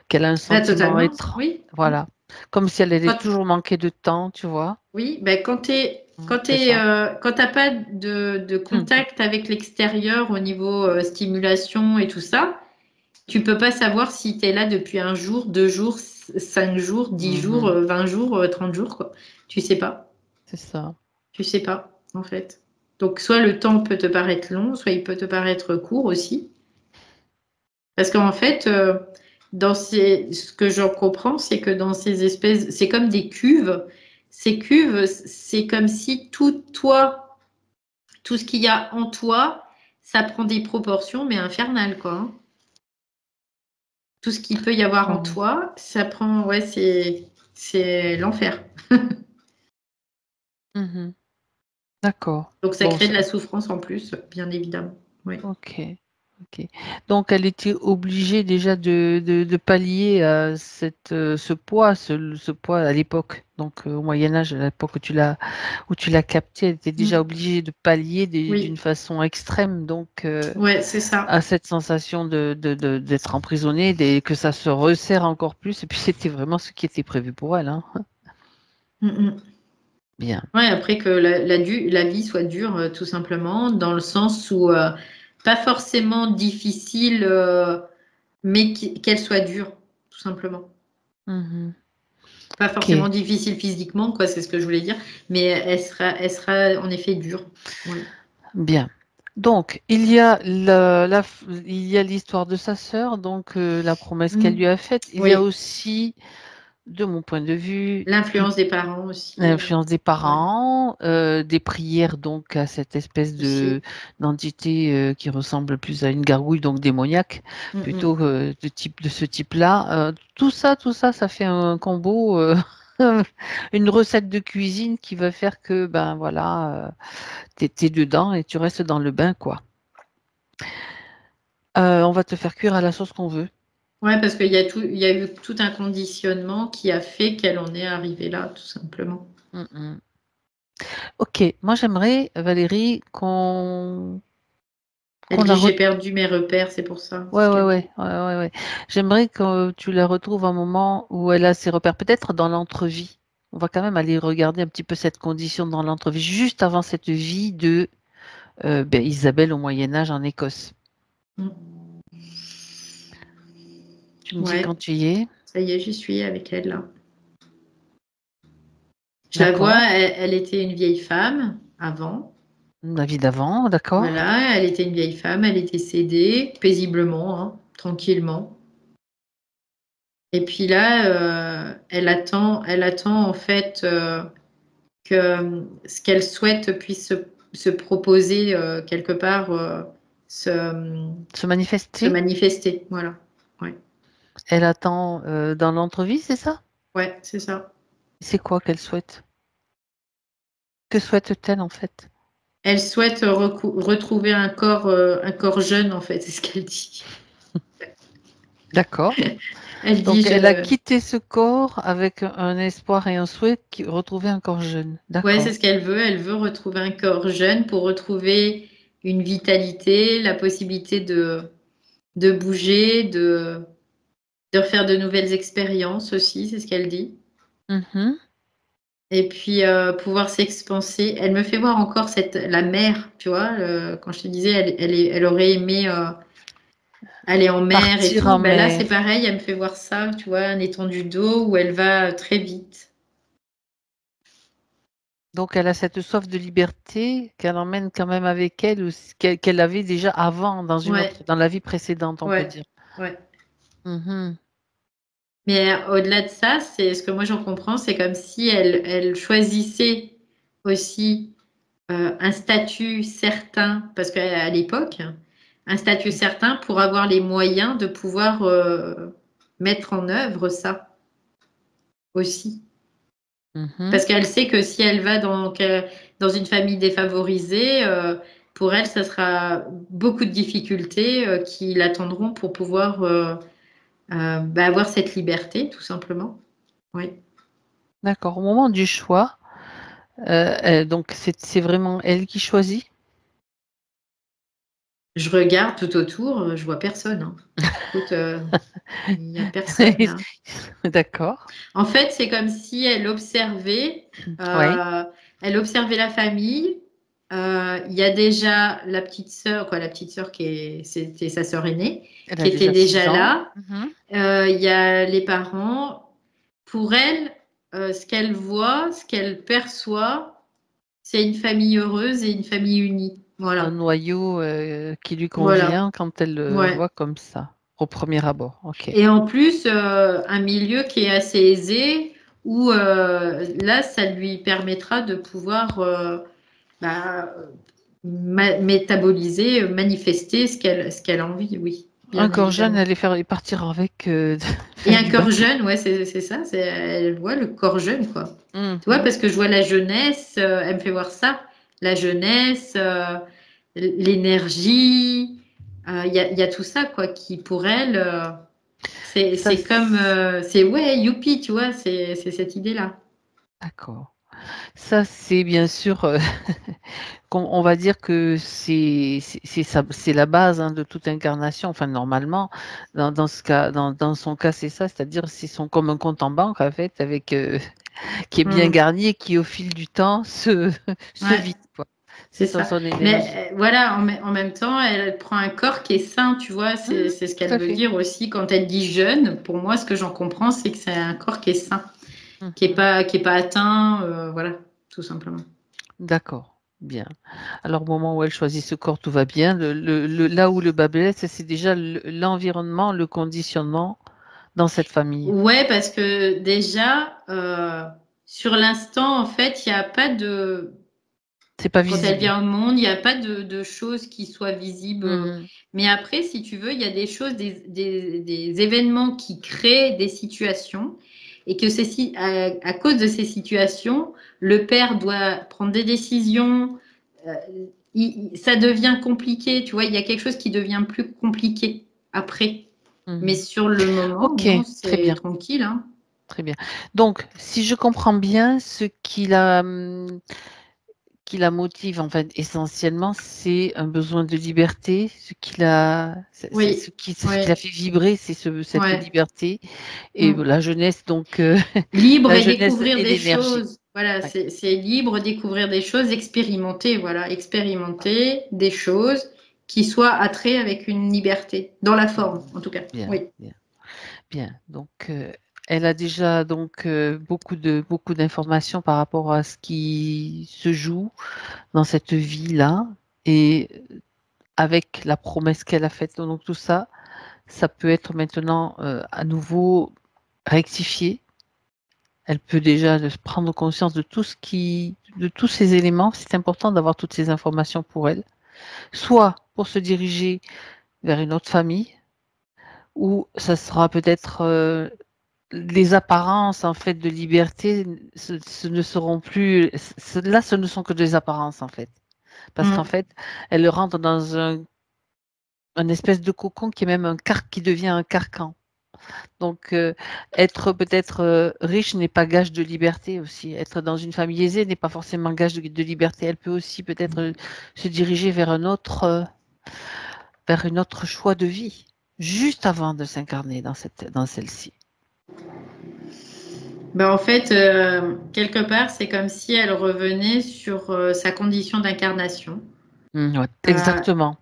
qu'elle a un Là, sentiment totalement, étrange, oui. voilà, comme si elle allait Quand, toujours manquer de temps, tu vois. oui, C'est ça. quand t'as pas de Mhm. contact avec l'extérieur au niveau stimulation et tout ça, tu peux pas savoir si tu es là depuis 1 jour, 2 jours, 5 jours, 10 jours, 20 jours, 30 jours, quoi. Tu sais pas. C'est ça. Tu sais pas, en fait. Donc, soit le temps peut te paraître long, soit il peut te paraître court aussi. Parce qu'en fait, ce que j'en comprends, c'est que dans ces espèces, c'est comme des cuves. Ces cuves, c'est comme si tout ce qu'il y a en toi, ça prend des proportions, mais infernales, quoi. Hein. Tout ce qu'il peut y avoir en toi, ça prend, ouais, c'est l'enfer. D'accord. Donc ça crée de la souffrance en plus, bien évidemment. Oui. Ok. Donc elle était obligée déjà de pallier à ce poids, ce poids à l'époque. Donc au Moyen Âge, à l'époque où tu l'as capté, elle était déjà obligée de pallier d'une façon extrême. Donc ouais, c'est ça. à cette sensation d'être emprisonnée, que ça se resserre encore plus. Et puis c'était vraiment ce qui était prévu pour elle. Hein. Bien. Ouais, après que la vie soit dure, tout simplement, dans le sens où pas forcément difficile, mais qu'elle soit dure, tout simplement. Pas forcément difficile physiquement, quoi, c'est ce que je voulais dire, mais elle sera en effet dure. Ouais. Bien. Donc, il y a l'histoire de sa sœur, donc la promesse qu'elle lui a faite. Il y a aussi, de mon point de vue, l'influence des parents aussi. L'influence des parents, des prières donc à cette espèce d'entité qui ressemble plus à une gargouille, donc démoniaque, plutôt de ce type-là. Tout ça, ça fait un combo, une recette de cuisine qui va faire que ben voilà, t'es dedans et tu restes dans le bain, quoi. On va te faire cuire à la sauce qu'on veut. Ouais, parce qu'il y a eu tout un conditionnement qui a fait qu'elle en est arrivée là, tout simplement. Ok, moi j'aimerais, Valérie, Elle dit j'ai perdu mes repères, c'est pour ça. Ouais. J'aimerais que tu la retrouves un moment où elle a ses repères, peut-être dans l'entrevie. On va quand même aller regarder un petit peu cette condition dans l'entrevie, juste avant cette vie de Isabelle au Moyen-Âge en Écosse. Tu me dis quand tu y es. Ça y est, j'y suis avec elle là. Je la vois, elle était une vieille femme avant. La vie d'avant, d'accord. Voilà, elle était une vieille femme, elle était cédée, paisiblement, hein, tranquillement. Et puis là, elle attend en fait que ce qu'elle souhaite puisse se proposer quelque part, se manifester. Se manifester, voilà. Ouais. Elle attend dans l'entrevie, c'est ça? Ouais, c'est ça. C'est quoi qu'elle souhaite? Que souhaite-t-elle en fait? Elle souhaite retrouver un corps jeune, en fait, c'est ce qu'elle dit. D'accord. Elle Donc, dit, elle a quitté ce corps avec un espoir et un souhait de retrouver un corps jeune. D'accord. Ouais, c'est ce qu'elle veut. Elle veut retrouver un corps jeune pour retrouver une vitalité, la possibilité de bouger, de refaire de nouvelles expériences aussi, c'est ce qu'elle dit. Et puis pouvoir s'expanser. Elle me fait voir encore la mer, tu vois, quand je te disais, elle aurait aimé aller en mer et Partir tout. en Ben là, mer. c'est pareil, elle me fait voir ça, tu vois, un étendue d'eau où elle va très vite. Donc, elle a cette soif de liberté qu'elle emmène quand même avec elle, qu'elle avait déjà avant, dans la vie précédente, on peut dire. Ouais. Mais au-delà de ça, c'est ce que moi j'en comprends, c'est comme si elle choisissait aussi un statut certain, parce qu'à l'époque, un statut certain pour avoir les moyens de pouvoir mettre en œuvre ça aussi. Parce qu'elle sait que si elle va dans une famille défavorisée, pour elle, ça sera beaucoup de difficultés qui l'attendront pour pouvoir avoir cette liberté, tout simplement. Oui. D'accord. Au moment du choix, donc c'est vraiment elle qui choisit? Je regarde tout autour, je vois personne. Hein. Écoute, il n'y a personne là. D'accord. En fait, c'est comme si elle observait la famille il y a déjà la petite sœur, quoi, la petite sœur c'était sa sœur aînée, Elle qui a était déjà 6 déjà ans. là. Il y a les parents. Pour elle, ce qu'elle voit, ce qu'elle perçoit, c'est une famille heureuse et une famille unie. Un Voilà. noyau qui lui Voilà. convient quand elle le Ouais. voit comme ça, au premier abord. Ok. Et en plus, un milieu qui est assez aisé, où là, ça lui permettra de pouvoir bah, métaboliser, manifester ce qu'elle a envie, oui, bien Encore jeune, évidemment. elle est partir avec Et faire un du corps bateau. jeune, ouais, c'est ça, elle voit le corps jeune, quoi. Tu vois, Mhm. parce que je vois la jeunesse, elle me fait voir ça, la jeunesse, l'énergie, il y a tout ça, quoi, qui pour elle, Ça, c'est comme, c'est ouais, youpi, tu vois, c'est cette idée-là. d'accord. Ça, c'est bien sûr, on va dire que c'est la base hein, de toute incarnation. Enfin, normalement, dans ce cas, dans son cas, c'est ça, c'est-à-dire c'est comme un compte en banque en fait, avec qui est bien Hmm. garni et qui au fil du temps se Ouais, vide, quoi. C'est c'est ça ça. son énergie. Mais voilà, en même temps, elle prend un corps qui est sain, tu vois, Mhm, c'est ce tout qu'elle à veut fait. dire aussi quand elle dit jeune. Pour moi, ce que j'en comprends, c'est que c'est un corps qui est sain, Mhm. qui est pas atteint, voilà, tout simplement. D'accord, bien. Alors, au moment où elle choisit ce corps, tout va bien. Là où le bas blesse, c'est déjà l'environnement, le conditionnement dans cette famille. Ouais, parce que déjà, sur l'instant, en fait, il n'y a pas C'est pas quand elle visible. vient au monde, il n'y a pas de choses qui soient visibles. Mhm, Mais après, si tu veux, il y a des choses, des événements qui créent des situations et que à cause de ces situations, le père doit prendre des décisions. euh, Ça devient compliqué, tu vois, il y a quelque chose qui devient plus compliqué après. Mais mhm. sur le moment, Ok, non, très c'est bien, tranquille, hein. très bien. Donc, si je comprends bien, ce qui la motive, en fait, essentiellement, c'est un besoin de liberté. Oui, Ce qui la oui, fait vibrer, c'est cette ouais. liberté. Et Mm. la jeunesse, donc, Libre la et jeunesse découvrir et des l'énergie. choses. Voilà, Ouais, c'est libre, découvrir des choses, expérimenter, voilà, expérimenter des choses qui soient attrées avec une liberté, dans la forme, mhm. en tout cas. Bien, Oui. bien, bien. Donc, elle a déjà donc beaucoup d'informations par rapport à ce qui se joue dans cette vie-là. Et avec la promesse qu'elle a faite, donc tout ça, ça peut être maintenant à nouveau rectifié. Elle peut déjà prendre conscience de de tous ces éléments. C'est important d'avoir toutes ces informations pour elle, soit pour se diriger vers une autre famille, ou ça sera peut-être les apparences en fait de liberté, ce ne seront plus. Là, ce ne sont que des apparences en fait, parce qu'en Mm. fait, elle rentre dans un espèce de cocon qui est même qui devient un carcan. Donc, être peut-être riche n'est pas gage de liberté aussi. Être dans une famille aisée n'est pas forcément gage de liberté. Elle peut aussi peut-être se diriger vers une autre choix de vie, juste avant de s'incarner dans celle-ci. Ben, en fait, quelque part, c'est comme si elle revenait sur sa condition d'incarnation. Ouais, Euh, exactement.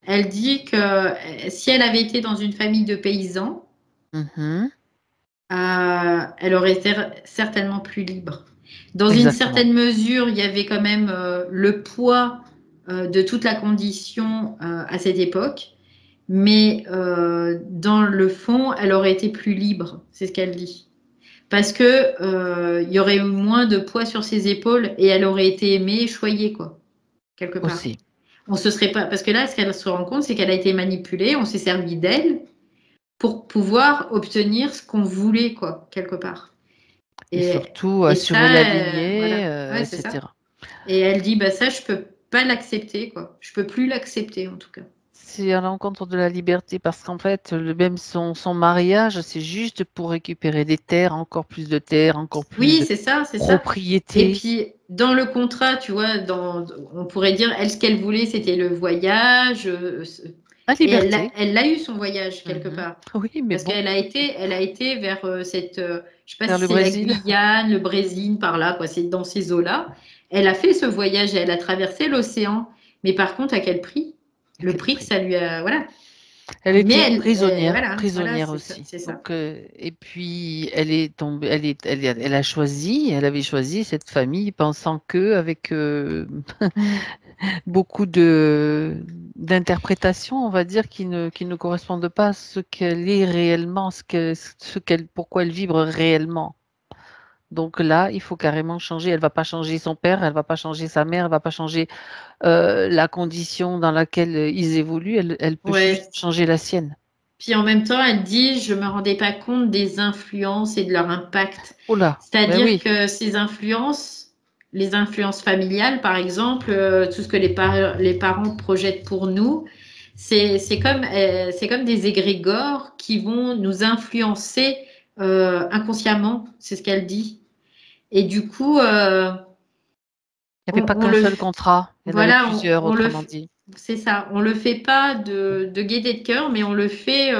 Elle dit que si elle avait été dans une famille de paysans, Mhm, elle aurait été certainement plus libre. Dans une exactement. certaine mesure, il y avait quand même le poids de toute la condition à cette époque, mais dans le fond, elle aurait été plus libre, c'est ce qu'elle dit. Parce que il y aurait eu moins de poids sur ses épaules et elle aurait été aimée et choyée, quoi, quelque part. Aussi. On se serait pas, parce que là, ce qu'elle se rend compte, c'est qu'elle a été manipulée, on s'est servi d'elle pour pouvoir obtenir ce qu'on voulait, quoi, quelque part. Et Et, surtout, et assurer ça, la lignée, voilà, ouais, c'est ça. etc. Et elle dit, bah ça, je peux pas l'accepter, quoi. Je peux plus l'accepter, en tout cas. C'est à l'encontre de la liberté parce qu'en fait, même son mariage, c'est juste pour récupérer des terres, encore plus de terres, encore plus Oui, de c'est ça, c'est ça. Et propriétés. puis, dans le contrat, tu vois, on pourrait dire, elle, ce qu'elle voulait, c'était le voyage. La Et liberté. elle l'a eu, son voyage, quelque Mhm. part. Oui, mais Parce bon, elle a été vers cette, je sais pas vers si le c'est la Brésil. Guyane, le Brésil, par là, quoi. C'est dans ces eaux-là. Elle a fait ce voyage, elle a traversé l'océan. Mais par contre, à quel prix? À Le quel prix que prix? ça lui a. Voilà. Elle Mais était voilà, voilà, prisonnière c'est ça, aussi. c'est ça. Donc, et puis elle est tombée, elle a choisi, elle avait choisi cette famille pensant que avec Mm. beaucoup de d'interprétations, on va dire, qui ne correspondent pas à ce qu'elle est réellement, pourquoi elle vibre réellement. Donc là, il faut carrément changer. Elle va pas changer son père, elle va pas changer sa mère, elle va pas changer la condition dans laquelle ils évoluent. Elle peut juste Ouais. changer la sienne. Puis en même temps, elle dit, je me rendais pas compte des influences et de leur impact. Oh là, ben C'est-à-dire oui, que ces influences, les influences familiales, par exemple, tout ce que les parents projettent pour nous, c'est comme des égrégores qui vont nous influencer inconsciemment, c'est ce qu'elle dit. Et du coup, il n'y avait pas on qu'un le, seul contrat, il y en avait voilà, plusieurs, on le, autrement dit. c'est ça. On le fait pas de gaieté de cœur, mais on le fait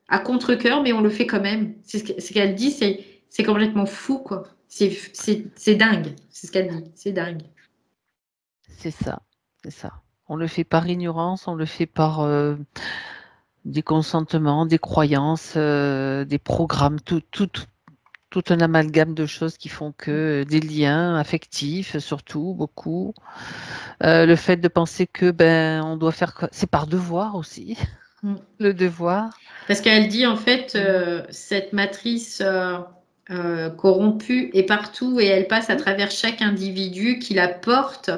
à contre-cœur, mais on le fait quand même. Ce qu'elle dit, c'est complètement fou, quoi. C'est dingue. C'est ce qu'elle dit. C'est dingue. C'est ça, c'est ça. On le fait par ignorance, on le fait par des consentements, des croyances, des programmes, tout un amalgame de choses qui font que des liens affectifs, surtout beaucoup. Le fait de penser que ben on doit faire, c'est par devoir aussi, Mm. le devoir. Parce qu'elle dit, en fait, Mhm. cette matrice corrompue est partout et elle passe à travers chaque individu qui la porte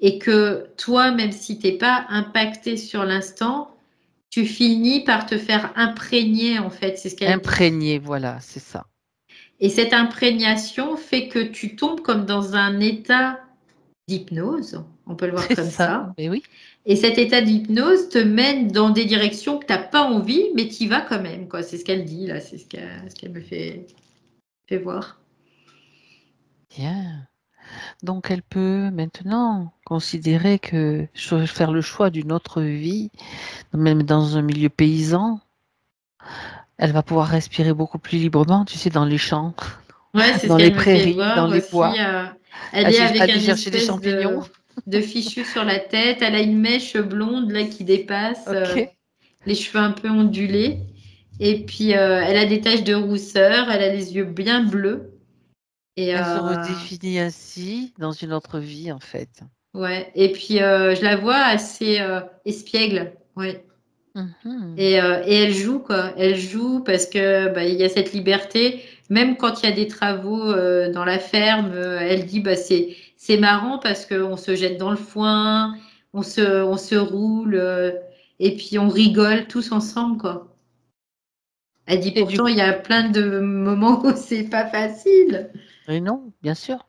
et que toi, même si t'es pas impacté sur l'instant, tu finis par te faire imprégner, en fait, c'est ce qu'elle dit. Imprégné, voilà, c'est ça. Et cette imprégnation fait que tu tombes comme dans un état d'hypnose, on peut le voir C'est comme ça, ça. mais oui, Et cet état d'hypnose te mène dans des directions que tu n'as pas envie, mais tu y vas quand même, quoi. C'est ce qu'elle dit, là, c'est ce qu'elle me fait voir. bien. Donc elle peut maintenant considérer que faire le choix d'une autre vie, même dans un milieu paysan, elle va pouvoir respirer beaucoup plus librement, tu sais, dans les champs, Ouais, c'est ce dans les qu'elle me fait prairies, dans voir les aussi. bois, Elle est avec aller un chercher des espèce champignons. de fichu sur la tête. Elle a une mèche blonde là qui dépasse, Ok. les cheveux un peu ondulés. Et puis, elle a des taches de rousseur. Elle a les yeux bien bleus. Et, Elle se redéfinit ainsi dans une autre vie, en fait. ouais. Et puis, je la vois assez espiègle. Ouais. Mhm. Et elle joue, quoi. Elle joue parce que bah, il y a cette liberté. Même quand il y a des travaux dans la ferme, elle dit bah, c'est marrant parce qu'on se jette dans le foin, on se roule et puis on rigole tous ensemble, quoi. Elle dit Et du pourtant, il y a plein de moments où c'est pas facile. et non, bien sûr,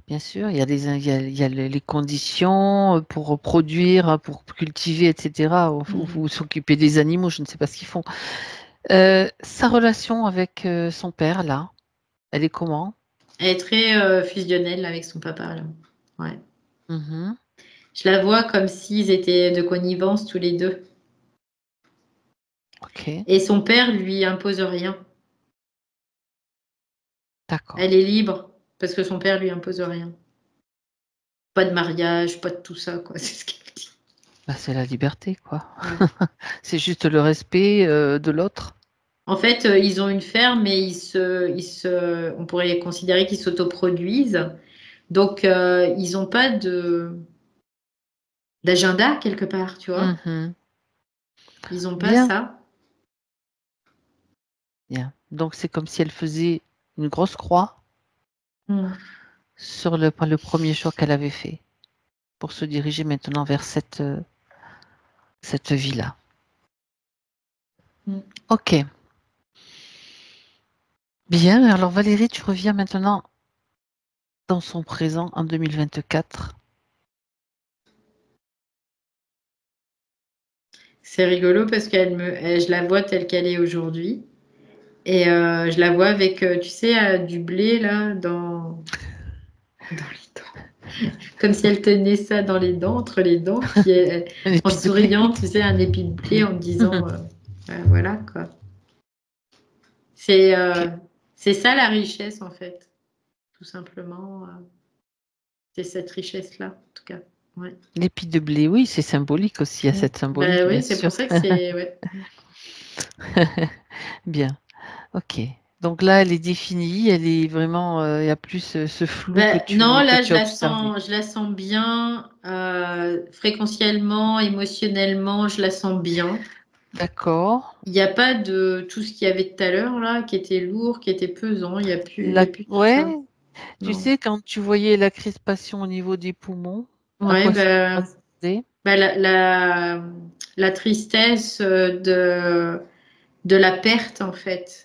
il y a il y a les conditions pour produire, pour cultiver, etc., Mm. ou s'occuper des animaux, je ne sais pas ce qu'ils font. Sa relation avec son père, là, elle est comment? Elle est très fusionnelle avec son papa, là. Ouais. Mhm. Je la vois comme s'ils étaient de connivence tous les deux. Ok, Et son père lui impose rien. d'accord. Elle est libre parce que son père lui impose rien. Pas de mariage, pas de tout ça, quoi. C'est ce qu'elle dit. Bah, c'est la liberté, quoi. Ouais. C'est juste le respect de l'autre. En fait, ils ont une ferme et on pourrait considérer qu'ils s'autoproduisent. Donc, ils n'ont pas d'agenda quelque part, tu vois. Mhm. Ils n'ont pas Bien, ça. bien. Donc c'est comme si elle faisait une grosse croix Mm. sur le premier choix qu'elle avait fait pour se diriger maintenant vers cette vie-là. Mm. Ok, bien. Alors Valérie, tu reviens maintenant dans son présent en 2024. C'est rigolo parce je la vois telle qu'elle est aujourd'hui. Et je la vois avec, tu sais, du blé là dans les dents. Comme si elle tenait ça dans les dents, entre les dents, puis Un en épi de blé. souriant, tu sais, un épi de blé en disant, voilà quoi. C'est Ok. c'est ça la richesse en fait, tout simplement. C'est cette richesse-là, en tout cas. Ouais. L'épi de blé, oui, c'est symbolique aussi, il y a cette symbolique, Bah, bien oui, c'est sûr. pour ça que c'est... Ouais. Bien, ok. Donc là, elle est définie, elle est vraiment, il y a plus ce flou Ben, non, que là, tu as observé. je la sens bien, fréquentiellement, émotionnellement, je la sens bien. D'accord. Il n'y a pas de tout ce qu'il y avait tout à l'heure, là, qui était lourd, qui était pesant. Il y a plus tout Ouais, ça. tu Non. sais, quand tu voyais la crispation au niveau des poumons, à Ouais, quoi ça ben, correspondait? ben, la tristesse de la perte, en fait.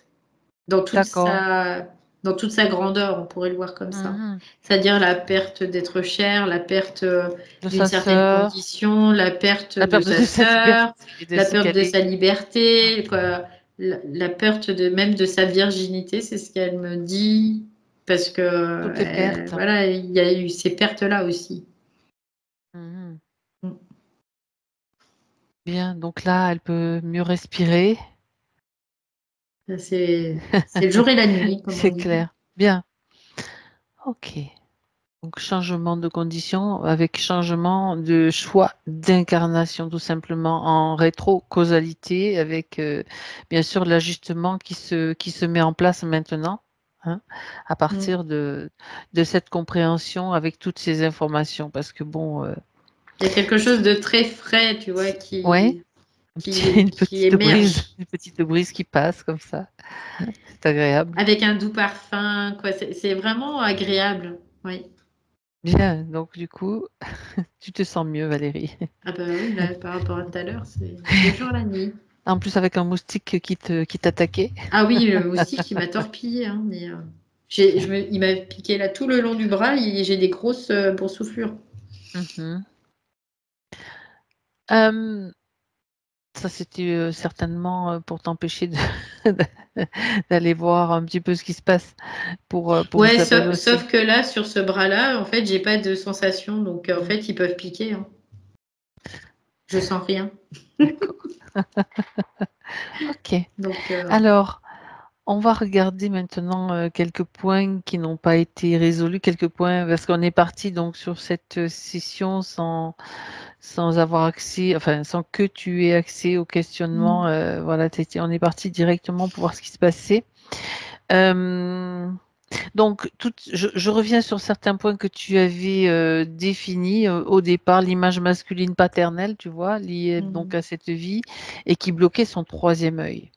dans toute D'accord. sa, dans toute sa grandeur, on pourrait le voir comme ça. Mhm. C'est-à-dire la perte d'être cher, la perte De d'une sa certaine sœur, condition, la perte la de perte de sa sa liberté sœur, et de la ce perte qu'elle de est. sa liberté, quoi. La perte de même de sa virginité, c'est ce qu'elle me dit, parce que Toutes les pertes. voilà, il y a eu ces pertes-là aussi. Mhm. Mm. Bien, donc là, elle peut mieux respirer. C'est le jour et la nuit, comme on C'est dit. clair. Bien. Ok. Donc, changement de condition avec changement de choix d'incarnation, tout simplement en rétro-causalité, avec bien sûr l'ajustement qui se met en place maintenant, hein, à Mm. partir de cette compréhension avec toutes ces informations. Parce que bon, Il y a quelque chose de très frais, tu vois, ouais, qui émerge. une petite brise qui passe comme ça. C'est agréable. Avec un doux parfum, quoi. C'est vraiment agréable. Oui. Bien, donc du coup, tu te sens mieux, Valérie. Ah bah oui, là, par rapport à tout à l'heure, c'est le jour, la nuit. En plus, avec un moustique qui t'attaquait. Ah oui, le moustique, il m'a torpillé, hein, mais il m'a piqué là tout le long du bras et j'ai des grosses boursouflures. Mhm. Euh, Ça, c'était certainement pour t'empêcher d'aller voir un petit peu ce qui se passe pour Ouais, Isabelle sauf aussi. que là, sur ce bras-là, en fait, j'ai pas de sensation, donc en Mm. fait, ils peuvent piquer, hein. Je sens rien. D'accord. Ok. Donc, Alors, on va regarder maintenant quelques points qui n'ont pas été résolus, quelques points, parce qu'on est parti donc sur cette session sans avoir accès, enfin, sans que tu aies accès au questionnement. Voilà, on est parti directement pour voir ce qui se passait. Euh, Donc, je reviens sur certains points que tu avais définis au départ, l'image masculine paternelle, tu vois, liée donc à cette vie, et qui bloquait son troisième œil.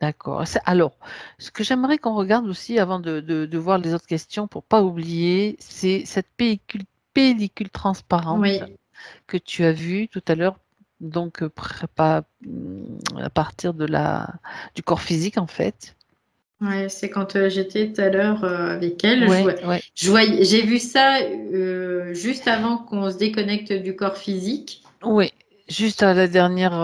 D'accord. Alors, ce que j'aimerais qu'on regarde aussi avant de voir les autres questions, pour pas oublier, c'est cette pellicule transparente oui. que tu as vue tout à l'heure, donc à partir du corps physique en fait. Ouais, c'est quand j'étais tout à l'heure avec elle. Ouais, ouais. J'ai vu ça juste avant qu'on se déconnecte du corps physique. Oui, juste à la dernière,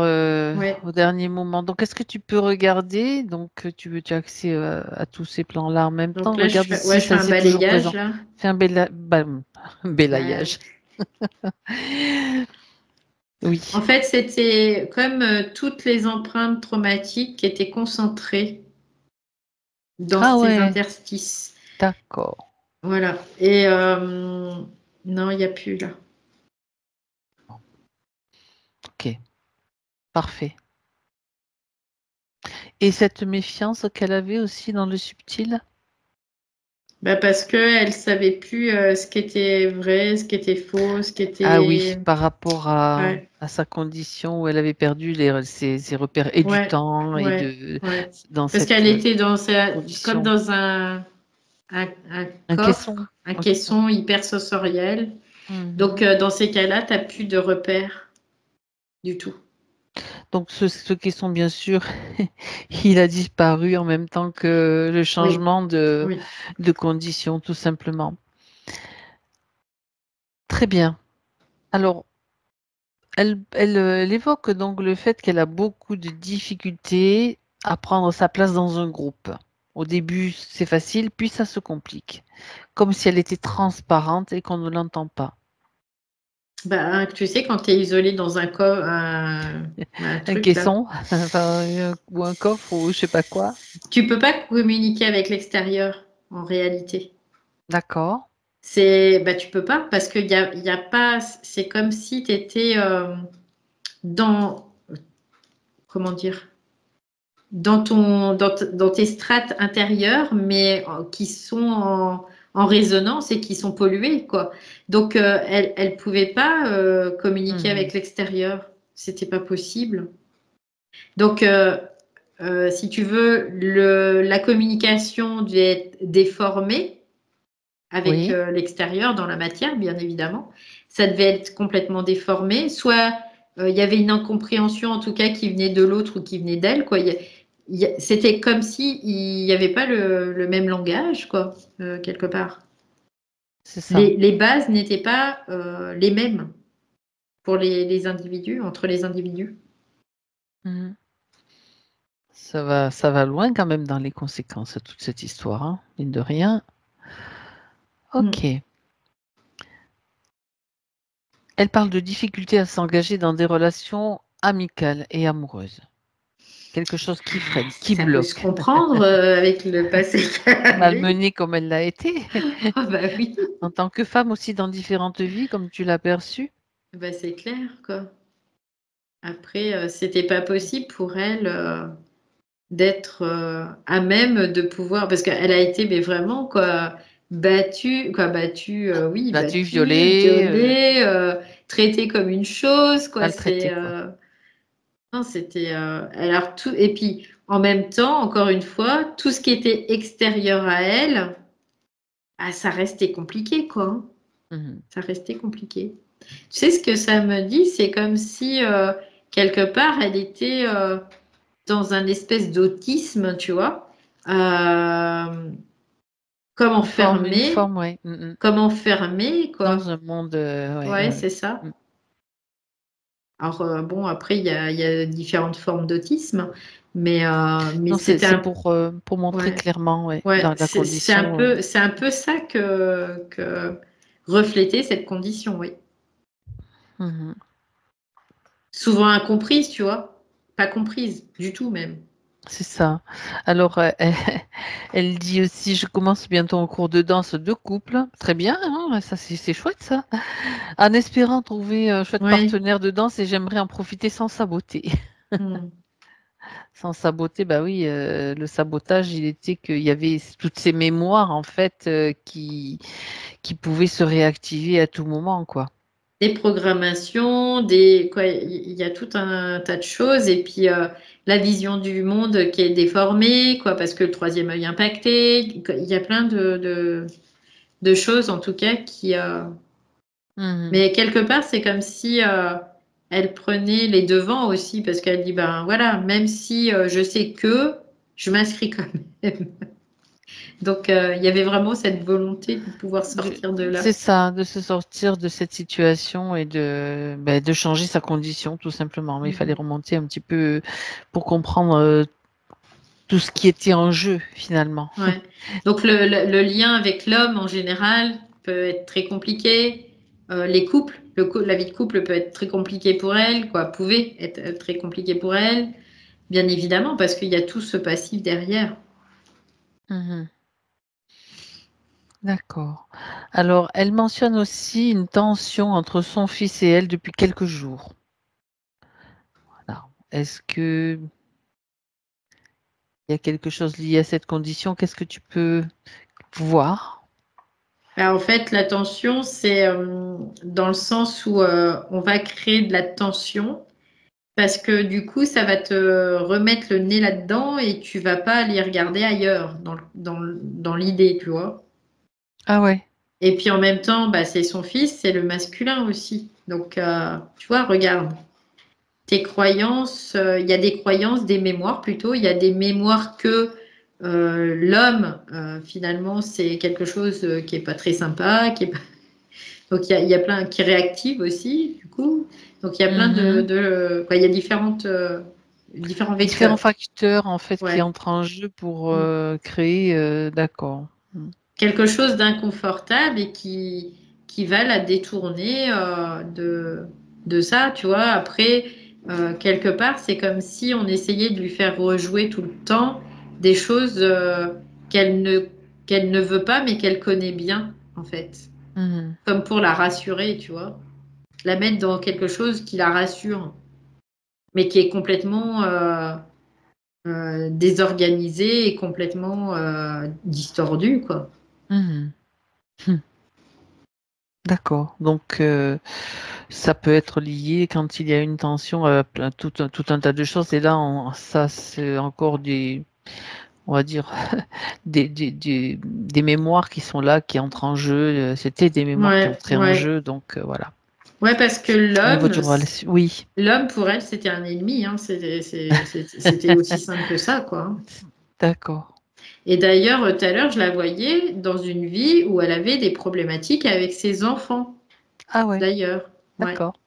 Ouais. au dernier moment. Donc, est-ce que tu peux regarder? Donc, tu as accès à tous ces plans-là en même Donc temps. là, Regarde ouais, si je fais ça un c'est toujours balayage présent. là. Fais un Euh, bélayage. Oui. En fait, c'était comme toutes les empreintes traumatiques qui étaient concentrées dans Ah ces ouais, interstices. d'accord. Voilà. Et non, il n'y a plus là. Ok, parfait. Et cette méfiance qu'elle avait aussi dans le subtil? Bah, parce qu'elle ne savait plus ce qui était vrai, ce qui était faux, ce qui Ah oui, était. par rapport Ouais, à sa condition où elle avait perdu ses repères et du ouais, temps et ouais, ouais. dans Parce cette qu'elle était comme condition. dans un Un caisson. coffre, un Un caisson. caisson hyper sensoriel. Donc, Mhm. dans ces cas-là, tu n'as plus de repères du tout. Donc ce caisson, bien sûr, il a disparu en même temps que le Oui, changement oui. de conditions, tout simplement. Très bien. Alors, elle évoque donc le fait qu'elle a beaucoup de difficultés à prendre sa place dans un groupe. Au début, c'est facile, puis ça se complique, comme si elle était transparente et qu'on ne l'entend pas. Bah, tu sais, quand tu es isolé dans un Un truc là, caisson, enfin, ou un coffre, ou je sais pas quoi. tu peux pas communiquer avec l'extérieur en réalité. D'accord. tu peux pas parce qu'il y a pas, c'est comme si tu étais dans, comment dire, dans tes strates intérieures, mais qui sont en résonance et qui sont polluées, quoi. Donc, elle pouvait pas communiquer Mhm. avec l'extérieur. C'était pas possible. Donc, si tu veux, la communication devait être déformée avec Oui, l'extérieur dans la matière, bien évidemment. Ça devait être complètement déformé. Soit il y avait une incompréhension, en tout cas, qui venait de l'autre ou qui venait d'elle, quoi. C'était comme si il n'y avait pas le même langage, quoi, quelque part. c'est ça. Les bases n'étaient pas les mêmes pour les individus, entre les individus. Mhm. Ça va loin quand même dans les conséquences, toute cette histoire, hein, mine de rien. Mm. Ok. Elle parle de difficultés à s'engager dans des relations amicales et amoureuses. Quelque chose qui freine, qui Ça peut se bloque. comprendre avec le passé qu'elle avait. Malmenée comme elle l'a été, Ah bah oui, en tant que femme aussi dans différentes vies, comme tu l'as perçu. bah, c'est clair, quoi. Après, c'était pas possible pour elle d'être à même de pouvoir, parce qu'elle a été mais vraiment quoi, battue, oui, Battue, battue, violée, violée, traitée comme une chose, quoi. maltraitée, quoi. Non, c'était alors tout, et puis en même temps, encore une fois, tout ce qui était extérieur à elle, ah, ça restait compliqué, quoi. Hein. Mhm. Ça restait compliqué. Tu sais ce que ça me dit? C'est comme si quelque part elle était dans un espèce d'autisme, tu vois, euh, comme Une enfermé, forme, ouais. Mhm. comme enfermé, Dans quoi. un monde, ouais, Ouais, ouais. c'est ça. Mm. Alors, bon, après, il y a différentes formes d'autisme, mais Non, c'était c'est un, pour montrer ouais, clairement, ouais, ouais, dans la condition. c'est un peu ça que reflétait cette condition, oui. Mhm. Souvent incomprise, tu vois, pas comprise du tout même. C'est ça. Alors, elle dit aussi, je commence bientôt un cours de danse de couple. Très bien, hein, ça c'est chouette ça. En espérant trouver un chouette Oui. partenaire de danse et j'aimerais en profiter sans saboter. Hmm. Sans saboter, bah oui, le sabotage, il était qu'il y avait toutes ces mémoires en fait qui pouvaient se réactiver à tout moment, quoi. Des programmations, quoi, il y a tout un tas de choses, et puis la vision du monde qui est déformée, quoi, parce que le troisième œil impacté, il y a plein de choses en tout cas Mhm. mais quelque part c'est comme si elle prenait les devants aussi, parce qu'elle dit ben voilà, même si je sais que je m'inscris quand même. Donc il y avait vraiment cette volonté de pouvoir sortir de là. C'est ça, de se sortir de cette situation et de changer sa condition, tout simplement. Mais il fallait Mhm. remonter un petit peu pour comprendre tout ce qui était en jeu, finalement. Ouais. Donc le lien avec l'homme en général peut être très compliqué. Les couples, la vie de couple peut être très compliquée pour elle, quoi, pouvait être très compliquée pour elle, bien évidemment, parce qu'il y a tout ce passif derrière. Mhm. D'accord. Alors, elle mentionne aussi une tension entre son fils et elle depuis quelques jours. Alors, est-ce que il y a quelque chose lié à cette condition? Qu'est-ce que tu peux voir? Ben, en fait, la tension, c'est dans le sens où on va créer de la tension, parce que du coup, ça va te remettre le nez là-dedans et tu vas pas aller regarder ailleurs dans l'idée, tu vois. Ah ouais. Et puis en même temps, bah, c'est son fils, c'est le masculin aussi. Donc, tu vois, regarde, tes croyances, il y a des croyances, des mémoires plutôt. Il y a des mémoires que l'homme, finalement, c'est quelque chose qui est pas très sympa, qui est pas... Donc, il y a plein qui réactive aussi, du coup. Donc, il y a plein Mhm. quoi, il y a différents Différents vecteurs. facteurs en fait qui Ouais. entrent en jeu pour Mm. créer, d'accord. Mm. Quelque chose d'inconfortable et qui va la détourner de ça, tu vois. Après, quelque part, c'est comme si on essayait de lui faire rejouer tout le temps des choses qu'elle ne veut pas, mais qu'elle connaît bien, en fait. comme pour la rassurer, tu vois. La mettre dans quelque chose qui la rassure, mais qui est complètement désorganisé et complètement distordu, quoi. D'accord. Donc, ça peut être lié quand il y a une tension à tout un tas de choses. Et là, ça, c'est encore on va dire, des mémoires qui sont là, qui entrent en jeu. C'était des mémoires qui entraient en jeu. Donc, voilà. Ouais, parce que Au niveau du oui. L'homme, pour elle, c'était un ennemi. Hein. C'était aussi simple que ça, quoi. D'accord. Et d'ailleurs, tout à l'heure, je la voyais dans une vie où elle avait des problématiques avec ses enfants. Ah ouais. D'ailleurs. D'accord. Ouais.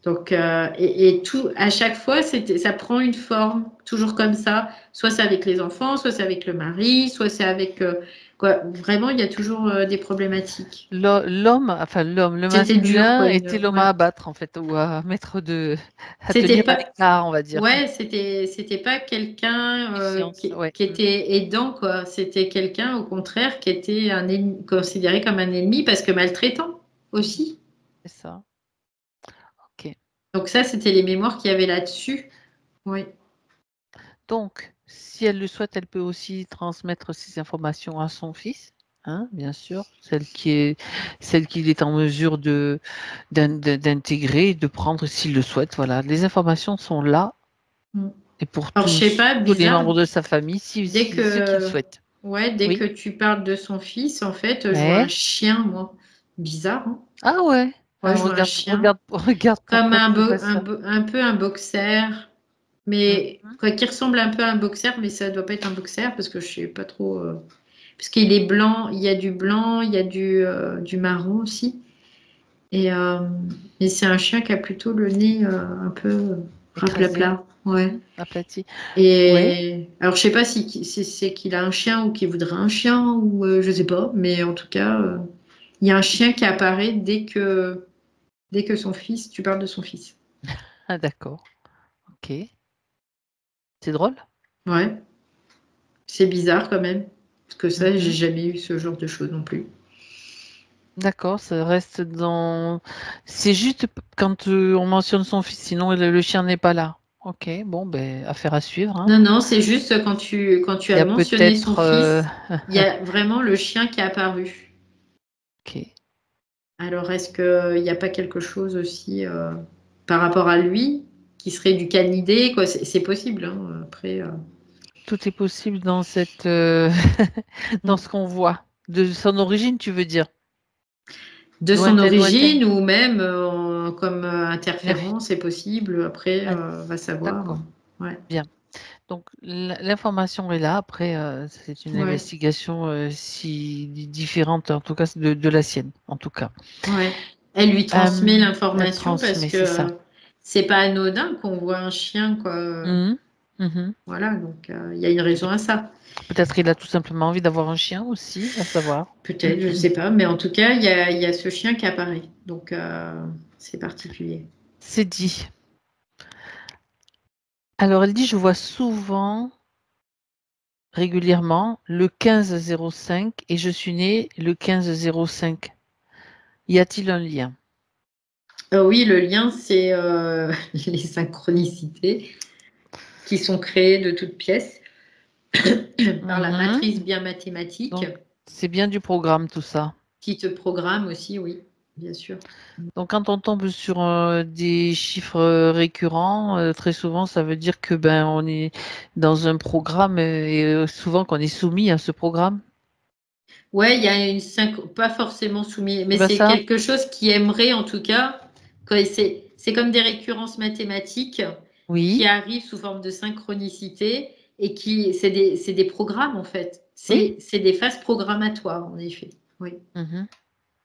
Donc, et tout, à chaque fois, ça prend une forme, toujours comme ça. Soit c'est avec les enfants, soit c'est avec le mari, soit c'est avec quoi. Vraiment, il y a toujours des problématiques. L'homme, le C'était dur, masculin quoi. était l'homme à abattre en fait, ou à mettre à C'était tenir à pas, l'écart, on va dire. ouais, c'était pas quelqu'un Ouais. qui était aidant, quoi. C'était quelqu'un, au contraire, qui était considéré comme un ennemi parce que maltraitant aussi. C'est ça. Ok. Donc ça, c'était les mémoires qu'il y avait là-dessus. Oui. Donc, si elle le souhaite, elle peut aussi transmettre ces informations à son fils, hein, bien sûr, celle qu'il est en mesure d'intégrer, de prendre s'il le souhaite. Voilà, les informations sont là et pour Alors, je sais pas, tous les bizarre. membres de sa famille, Dès ceux qui le que, souhaitent. ouais, dès que Oui. tu parles de son fils, en fait, je vois un Ouais. chien, moi. Bizarre, hein? Ah ouais. Ouais, Alors, je vois un chien. regarde Comme pourquoi tu vois ça. un peu un boxer, mais Mhm. quoi, qui ressemble un peu à un boxer, mais ça doit pas être un boxer parce que je sais pas trop. Parce qu'il est blanc, il y a du blanc, il y a du marron aussi. Et mais c'est un chien qui a plutôt le nez un peu Écrasé. raplapla. Ouais. Aplati. Oui. Et alors, je sais pas si c'est qu'il a un chien ou qu'il voudrait un chien ou je sais pas, mais en tout cas, il y a un chien qui apparaît dès que son fils, tu parles de son fils. Ah d'accord. Ok. C'est drôle. Ouais, c'est bizarre quand même, parce que ça, j'ai Mhm. jamais eu ce genre de choses non plus. D'accord, ça reste dans. C'est juste quand on mentionne son fils, sinon le chien n'est pas là. Ok, bon, ben, affaire à suivre, hein. Non, non, c'est juste quand tu Il y as a mentionné son peut-être. fils, il y a vraiment le chien qui est apparu. Ok. Alors, est-ce qu'il n'y a pas quelque chose aussi par rapport à lui qui serait du canidé, quoi? C'est possible, hein, après. Tout est possible dans dans ce qu'on voit. De son origine, tu veux dire? De son Lointaine, lointaine. origine ou même comme L'inf- interférence, c'est possible. Après, ah, va savoir. D'accord, Ouais, bien. Donc l'information est là. Après, c'est une ouais, investigation si différente, en tout cas de la sienne, en tout cas. ouais. Elle lui transmet Elle l'information parce transmet, c'est que ça. c'est pas anodin qu'on voit un chien, quoi. Mhm, mhm. Voilà, donc il y a une raison à ça. Peut-être il a tout simplement envie d'avoir un chien aussi, à savoir. Peut-être, je sais pas, mais en tout cas, il y a ce chien qui apparaît. Donc, c'est particulier. C'est dit. Alors elle dit, je vois souvent, régulièrement, le 15-05 et je suis née le 15-05. Y a-t-il un lien? Oui, le lien, c'est les synchronicités qui sont créées de toutes pièces par la Mhm. matrice bien mathématique Donc c'est bien du programme tout ça. qui te programme aussi, oui, bien sûr. Donc quand on tombe sur des chiffres récurrents, très souvent ça veut dire que ben on est dans un programme et souvent qu'on est soumis à ce programme. Ouais, il y a pas forcément soumis, mais C'est pas c'est ça? quelque chose qui aimerait en tout cas, c'est comme des récurrences mathématiques qui Oui, arrivent sous forme de synchronicité et c'est des programmes en fait. oui. C'est des phases programmatoires en effet. Oui. Mhm.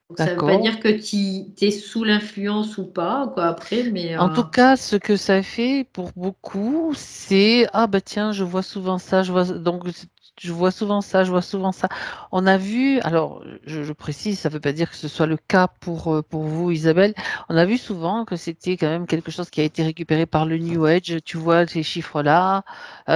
Donc ça ne veut pas D'accord. dire que tu es sous l'influence ou pas, quoi, après, mais En tout cas, ce que ça fait pour beaucoup, c'est ah bah tiens, je vois souvent ça, je vois donc Je vois souvent ça, je vois souvent ça. On a vu, alors je précise, ça ne veut pas dire que ce soit le cas pour vous, Isabelle. On a vu souvent que c'était quand même quelque chose qui a été récupéré par le New Age. Tu vois ces chiffres-là,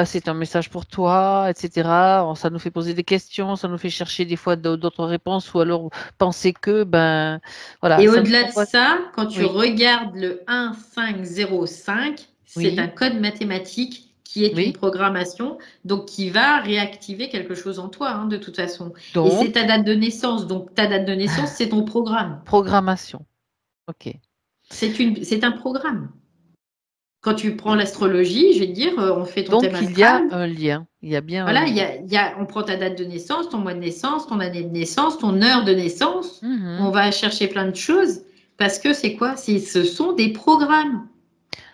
c'est un message pour toi, etc. Ça nous fait poser des questions, ça nous fait chercher des fois d'autres réponses ou alors penser que, ben, voilà, Et ça nous au-delà de renvoie. ça, quand tu Oui, regardes le 1505, c'est un oui, code mathématique qui est une oui. programmation, donc qui va réactiver quelque chose en toi, hein, de toute façon. Et c'est ta Donc, date de naissance. Donc ta date de naissance, c'est ton programme. programmation. OK. C'est un programme. Quand tu prends l'astrologie, je vais te dire, on fait ton thème Donc, il y a astral. un lien. Il y a bien un Voilà, lien. on prend ta date de naissance, ton mois de naissance, ton année de naissance, ton heure de naissance. On Mhm. va chercher plein de choses parce que c'est quoi? Ce sont des programmes,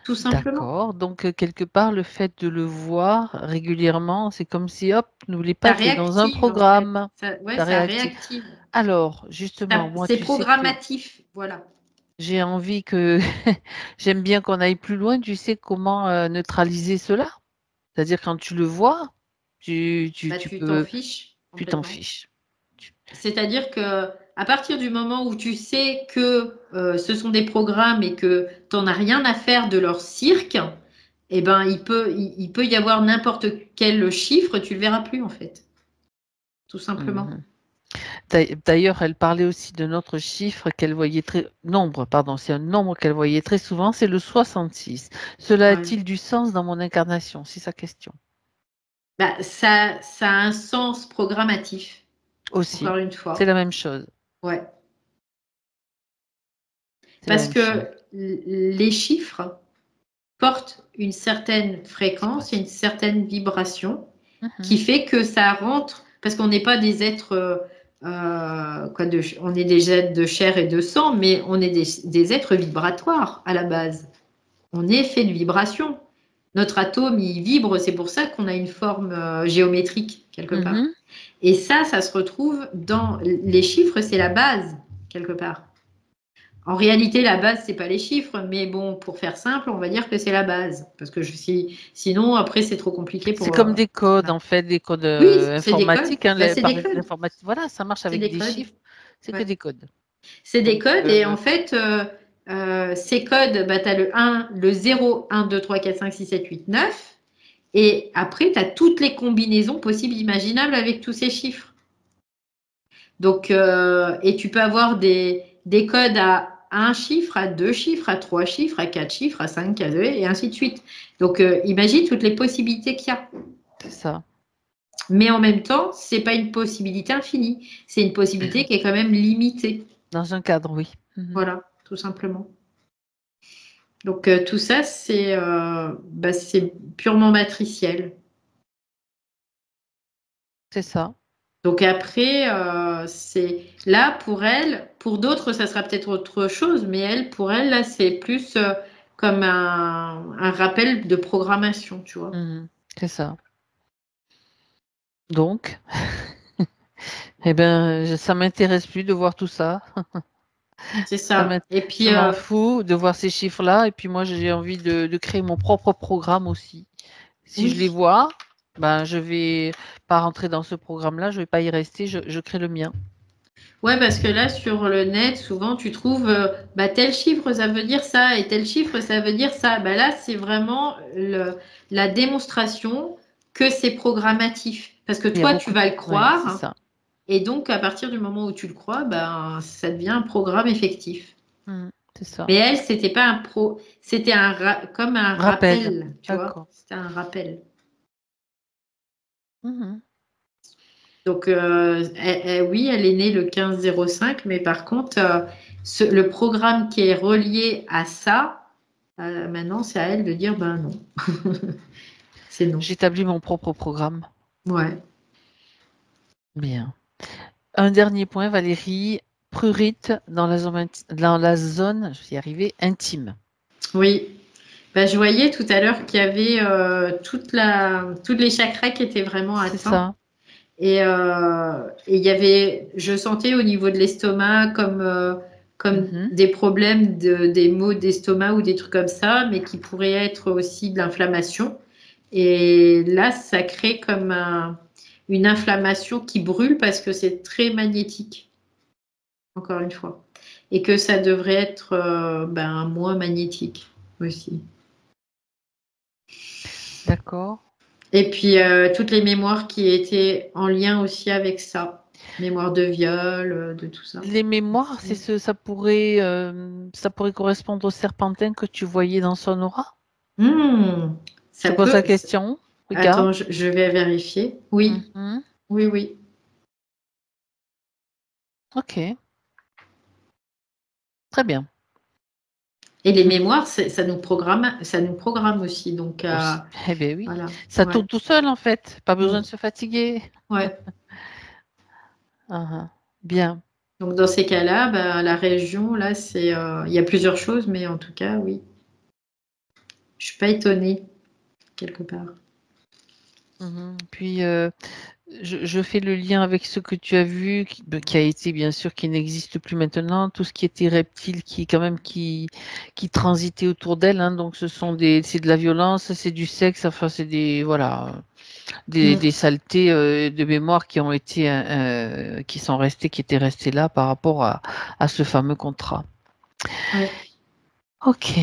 tout simplement. D'accord. Donc, quelque part, le fait de le voir régulièrement, c'est comme si, hop, n'oublie Ça pas, tu es dans un réactive en fait. programme. Ouais, Ça ça réactive. réactive. Alors, justement, moi, C'est tu sais que programmatif. Voilà. j'ai envie que j'aime bien qu'on aille plus loin. Tu sais comment neutraliser cela? C'est-à-dire, quand tu le vois, Bah, tu tu t'en peux, fiches tu t'en complètement. fiches. Tu- C'est-à-dire que à partir du moment où tu sais que ce sont des programmes et que tu n'en as rien à faire de leur cirque, eh ben, il peut y avoir n'importe quel chiffre, tu le verras plus en fait, tout simplement. Mhm. D'ailleurs, elle parlait aussi de notre chiffre qu'elle voyait nombre, pardon, c'est un nombre qu'elle voyait très souvent, c'est le 66. Cela Ouais. a-t-il du sens dans mon incarnation? C'est sa question. Bah, ça a un sens programmatif, Aussi, encore une c'est fois. la même chose. Ouais. C'est la Parce même chose. que les chiffres portent une certaine fréquence et une Vibration. certaine vibration qui Mhm. fait que ça rentre, parce qu'on n'est pas des êtres, on est des êtres de chair et de sang, mais on est des êtres vibratoires à la base. On est fait de vibrations. Notre atome, il vibre, c'est pour ça qu'on a une forme géométrique quelque part. Mhm. Et ça se retrouve dans les chiffres, c'est la base quelque part. En réalité, la base, c'est pas les chiffres, mais bon, pour faire simple, on va dire que c'est la base, parce que sinon, après, c'est trop compliqué C'est pour. comme des codes, Voilà. en fait, des codes Oui, c'est des codes. informatiques, hein, Bah, c'est par des codes. l'informatique. Voilà, ça marche C'est avec des des codes. chiffres, c'est que Ouais. des codes. C'est des Donc, codes, et en fait, ces codes, bah, tu as le 1, le 0, 1, 2, 3, 4, 5, 6, 7, 8, 9. Et après, tu as toutes les combinaisons possibles, imaginables avec tous ces chiffres. Donc, et tu peux avoir des codes à un chiffre, à deux chiffres, à trois chiffres, à quatre chiffres, à cinq, à deux, et ainsi de suite. Donc, imagine toutes les possibilités qu'il y a. c'est ça, Mais en même temps, c'est pas une possibilité infinie. C'est une possibilité qui est quand même limitée. dans un cadre, oui. Mhm. Voilà, tout simplement. Donc, tout ça, c'est purement matriciel. C'est ça, Donc après, c'est là pour elle, pour d'autres, ça sera peut-être autre chose, mais elle, pour elle, là, c'est plus comme un rappel de programmation, tu vois. Mhm. C'est ça. Donc, eh ben, ça m'intéresse plus de voir tout ça. C'est Ça ça. Et je puis, m'en fous de voir ces chiffres-là. Et puis moi, j'ai envie de créer mon propre programme aussi. Si je les oui. vois, ben, je vais pas rentrer dans ce programme-là. Je vais pas y rester. Je crée le mien. Ouais, parce que là, sur le net, souvent, tu trouves bah, tel chiffre, ça veut dire ça, et tel chiffre, ça veut dire ça. Bah, là, c'est vraiment la démonstration que c'est programmatif. Parce que Il y a toi, tu beaucoup de... vas le Ouais, c'est croire. ça. Et donc, à partir du moment où tu le crois, ben, ça devient un programme effectif. C'est ça. Mais elle, c'était pas c'était comme un Rappel. rappel, tu vois. D'accord. C'était un rappel. Mhm. Donc, oui, elle est née le 15-05, mais par contre, le programme qui est relié à ça, maintenant, c'est à elle de dire, ben non, c'est non. J'établis mon propre programme. Ouais. Bien. Un dernier point, Valérie. Prurite dans la zone, je vais y arriver, intime. Oui. Ben, je voyais tout à l'heure qu'il y avait toutes les chakras qui étaient vraiment C'est atteints. ça. Et il y avait, je sentais au niveau de l'estomac comme Mhm. des problèmes des maux d'estomac ou des trucs comme ça, mais qui pourraient être aussi de l'inflammation. Et là, ça crée comme une inflammation qui brûle parce que c'est très magnétique, encore une fois. Et que ça devrait être moins magnétique aussi. D'accord. Et puis, toutes les mémoires qui étaient en lien aussi avec ça. Mémoire de viol, de tout ça. Les mémoires, ça pourrait correspondre au serpentin que tu voyais dans son aura? Ça Je pose la peut. question. Regarde. Attends, je vais vérifier. Oui, Mhm. oui, oui. Ok. Très bien. Et les mémoires, ça nous programme aussi. Donc, Aussi. Eh bien oui. voilà. Ça Ouais. tourne tout seul en fait. Pas besoin Mm. de se fatiguer. Ouais. Ah, bien. Donc, dans ces cas-là, la région, là, il y a plusieurs choses, mais en tout cas, oui. Je suis pas étonnée, quelque part. Mhm. Puis je fais le lien avec ce que tu as vu, qui a été bien sûr, qui n'existe plus maintenant, tout ce qui était reptile, qui transitait autour d'elle. Hein. Donc c'est de la violence, c'est du sexe, enfin c'est Mm. des saletés de mémoire qui étaient restées là par rapport à ce fameux contrat. Ouais. Ok.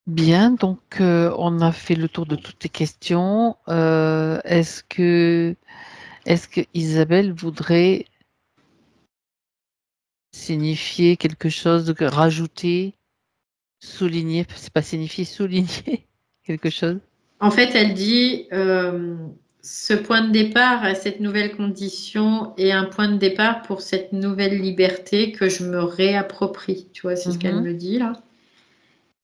Bien, donc on a fait le tour de toutes les questions. Est-ce que Isabelle voudrait signifier quelque chose, rajouter, souligner, c'est pas signifier, souligner quelque chose? En fait, elle dit ce point de départ à cette nouvelle condition est un point de départ pour cette nouvelle liberté que je me réapproprie. Tu vois, c'est ce qu'elle Mhm. me dit là.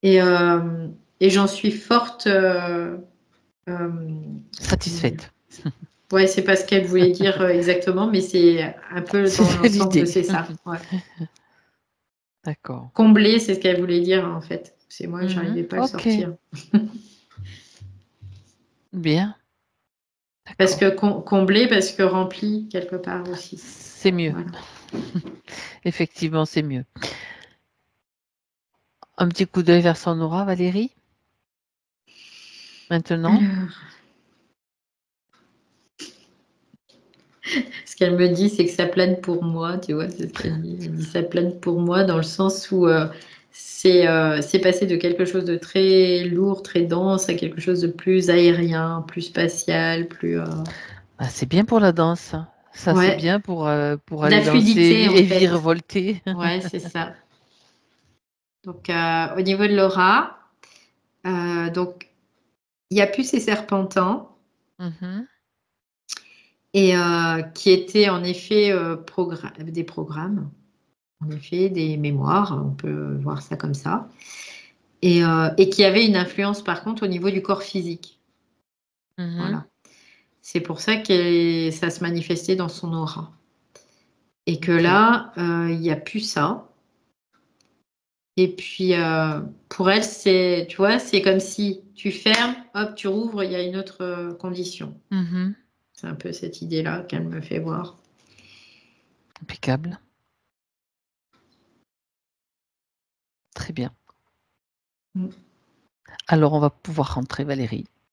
Et, euh, et j'en suis forte. Euh, comment dire? Satisfaite. Ouais, c'est pas ce qu'elle voulait dire exactement, mais c'est un peu dans C'est l'ensemble, l'idée. c'est ça. Ouais. D'accord. Combler, c'est ce qu'elle voulait dire en fait. C'est moi, Mhm. j'arrivais pas à le Ok, sortir. bien, Parce d'accord. que combler, parce que rempli quelque part aussi. C'est mieux. Voilà. Effectivement, c'est mieux. Un petit coup d'œil vers son aura, Valérie, maintenant. Alors, ce qu'elle me dit, c'est que ça plane pour moi, tu vois, c'est ce qu'elle dit. Elle dit ça plane pour moi dans le sens où c'est passé de quelque chose de très lourd, très dense à quelque chose de plus aérien, plus spatial, plus Ah, c'est bien pour la danse. Hein. Ça, c'est ouais, bien pour de la aller danser fluidité en et fait. virevolter. Ouais, c'est ça. Donc au niveau de l'aura, donc il n'y a plus ces serpentins Mhm, et qui étaient en effet des programmes. En effet, des mémoires, on peut voir ça comme ça, et qui avait une influence par contre au niveau du corps physique. mhm, Voilà. C'est pour ça que ça se manifestait dans son aura. Et que ok. là, il n'y a plus ça. Et puis, pour elle, tu vois, c'est comme si tu fermes, hop, tu rouvres, il y a une autre condition. Mhm, C'est un peu cette idée-là qu'elle me fait voir. impeccable. Très bien. Mm. Alors, on va pouvoir rentrer, Valérie.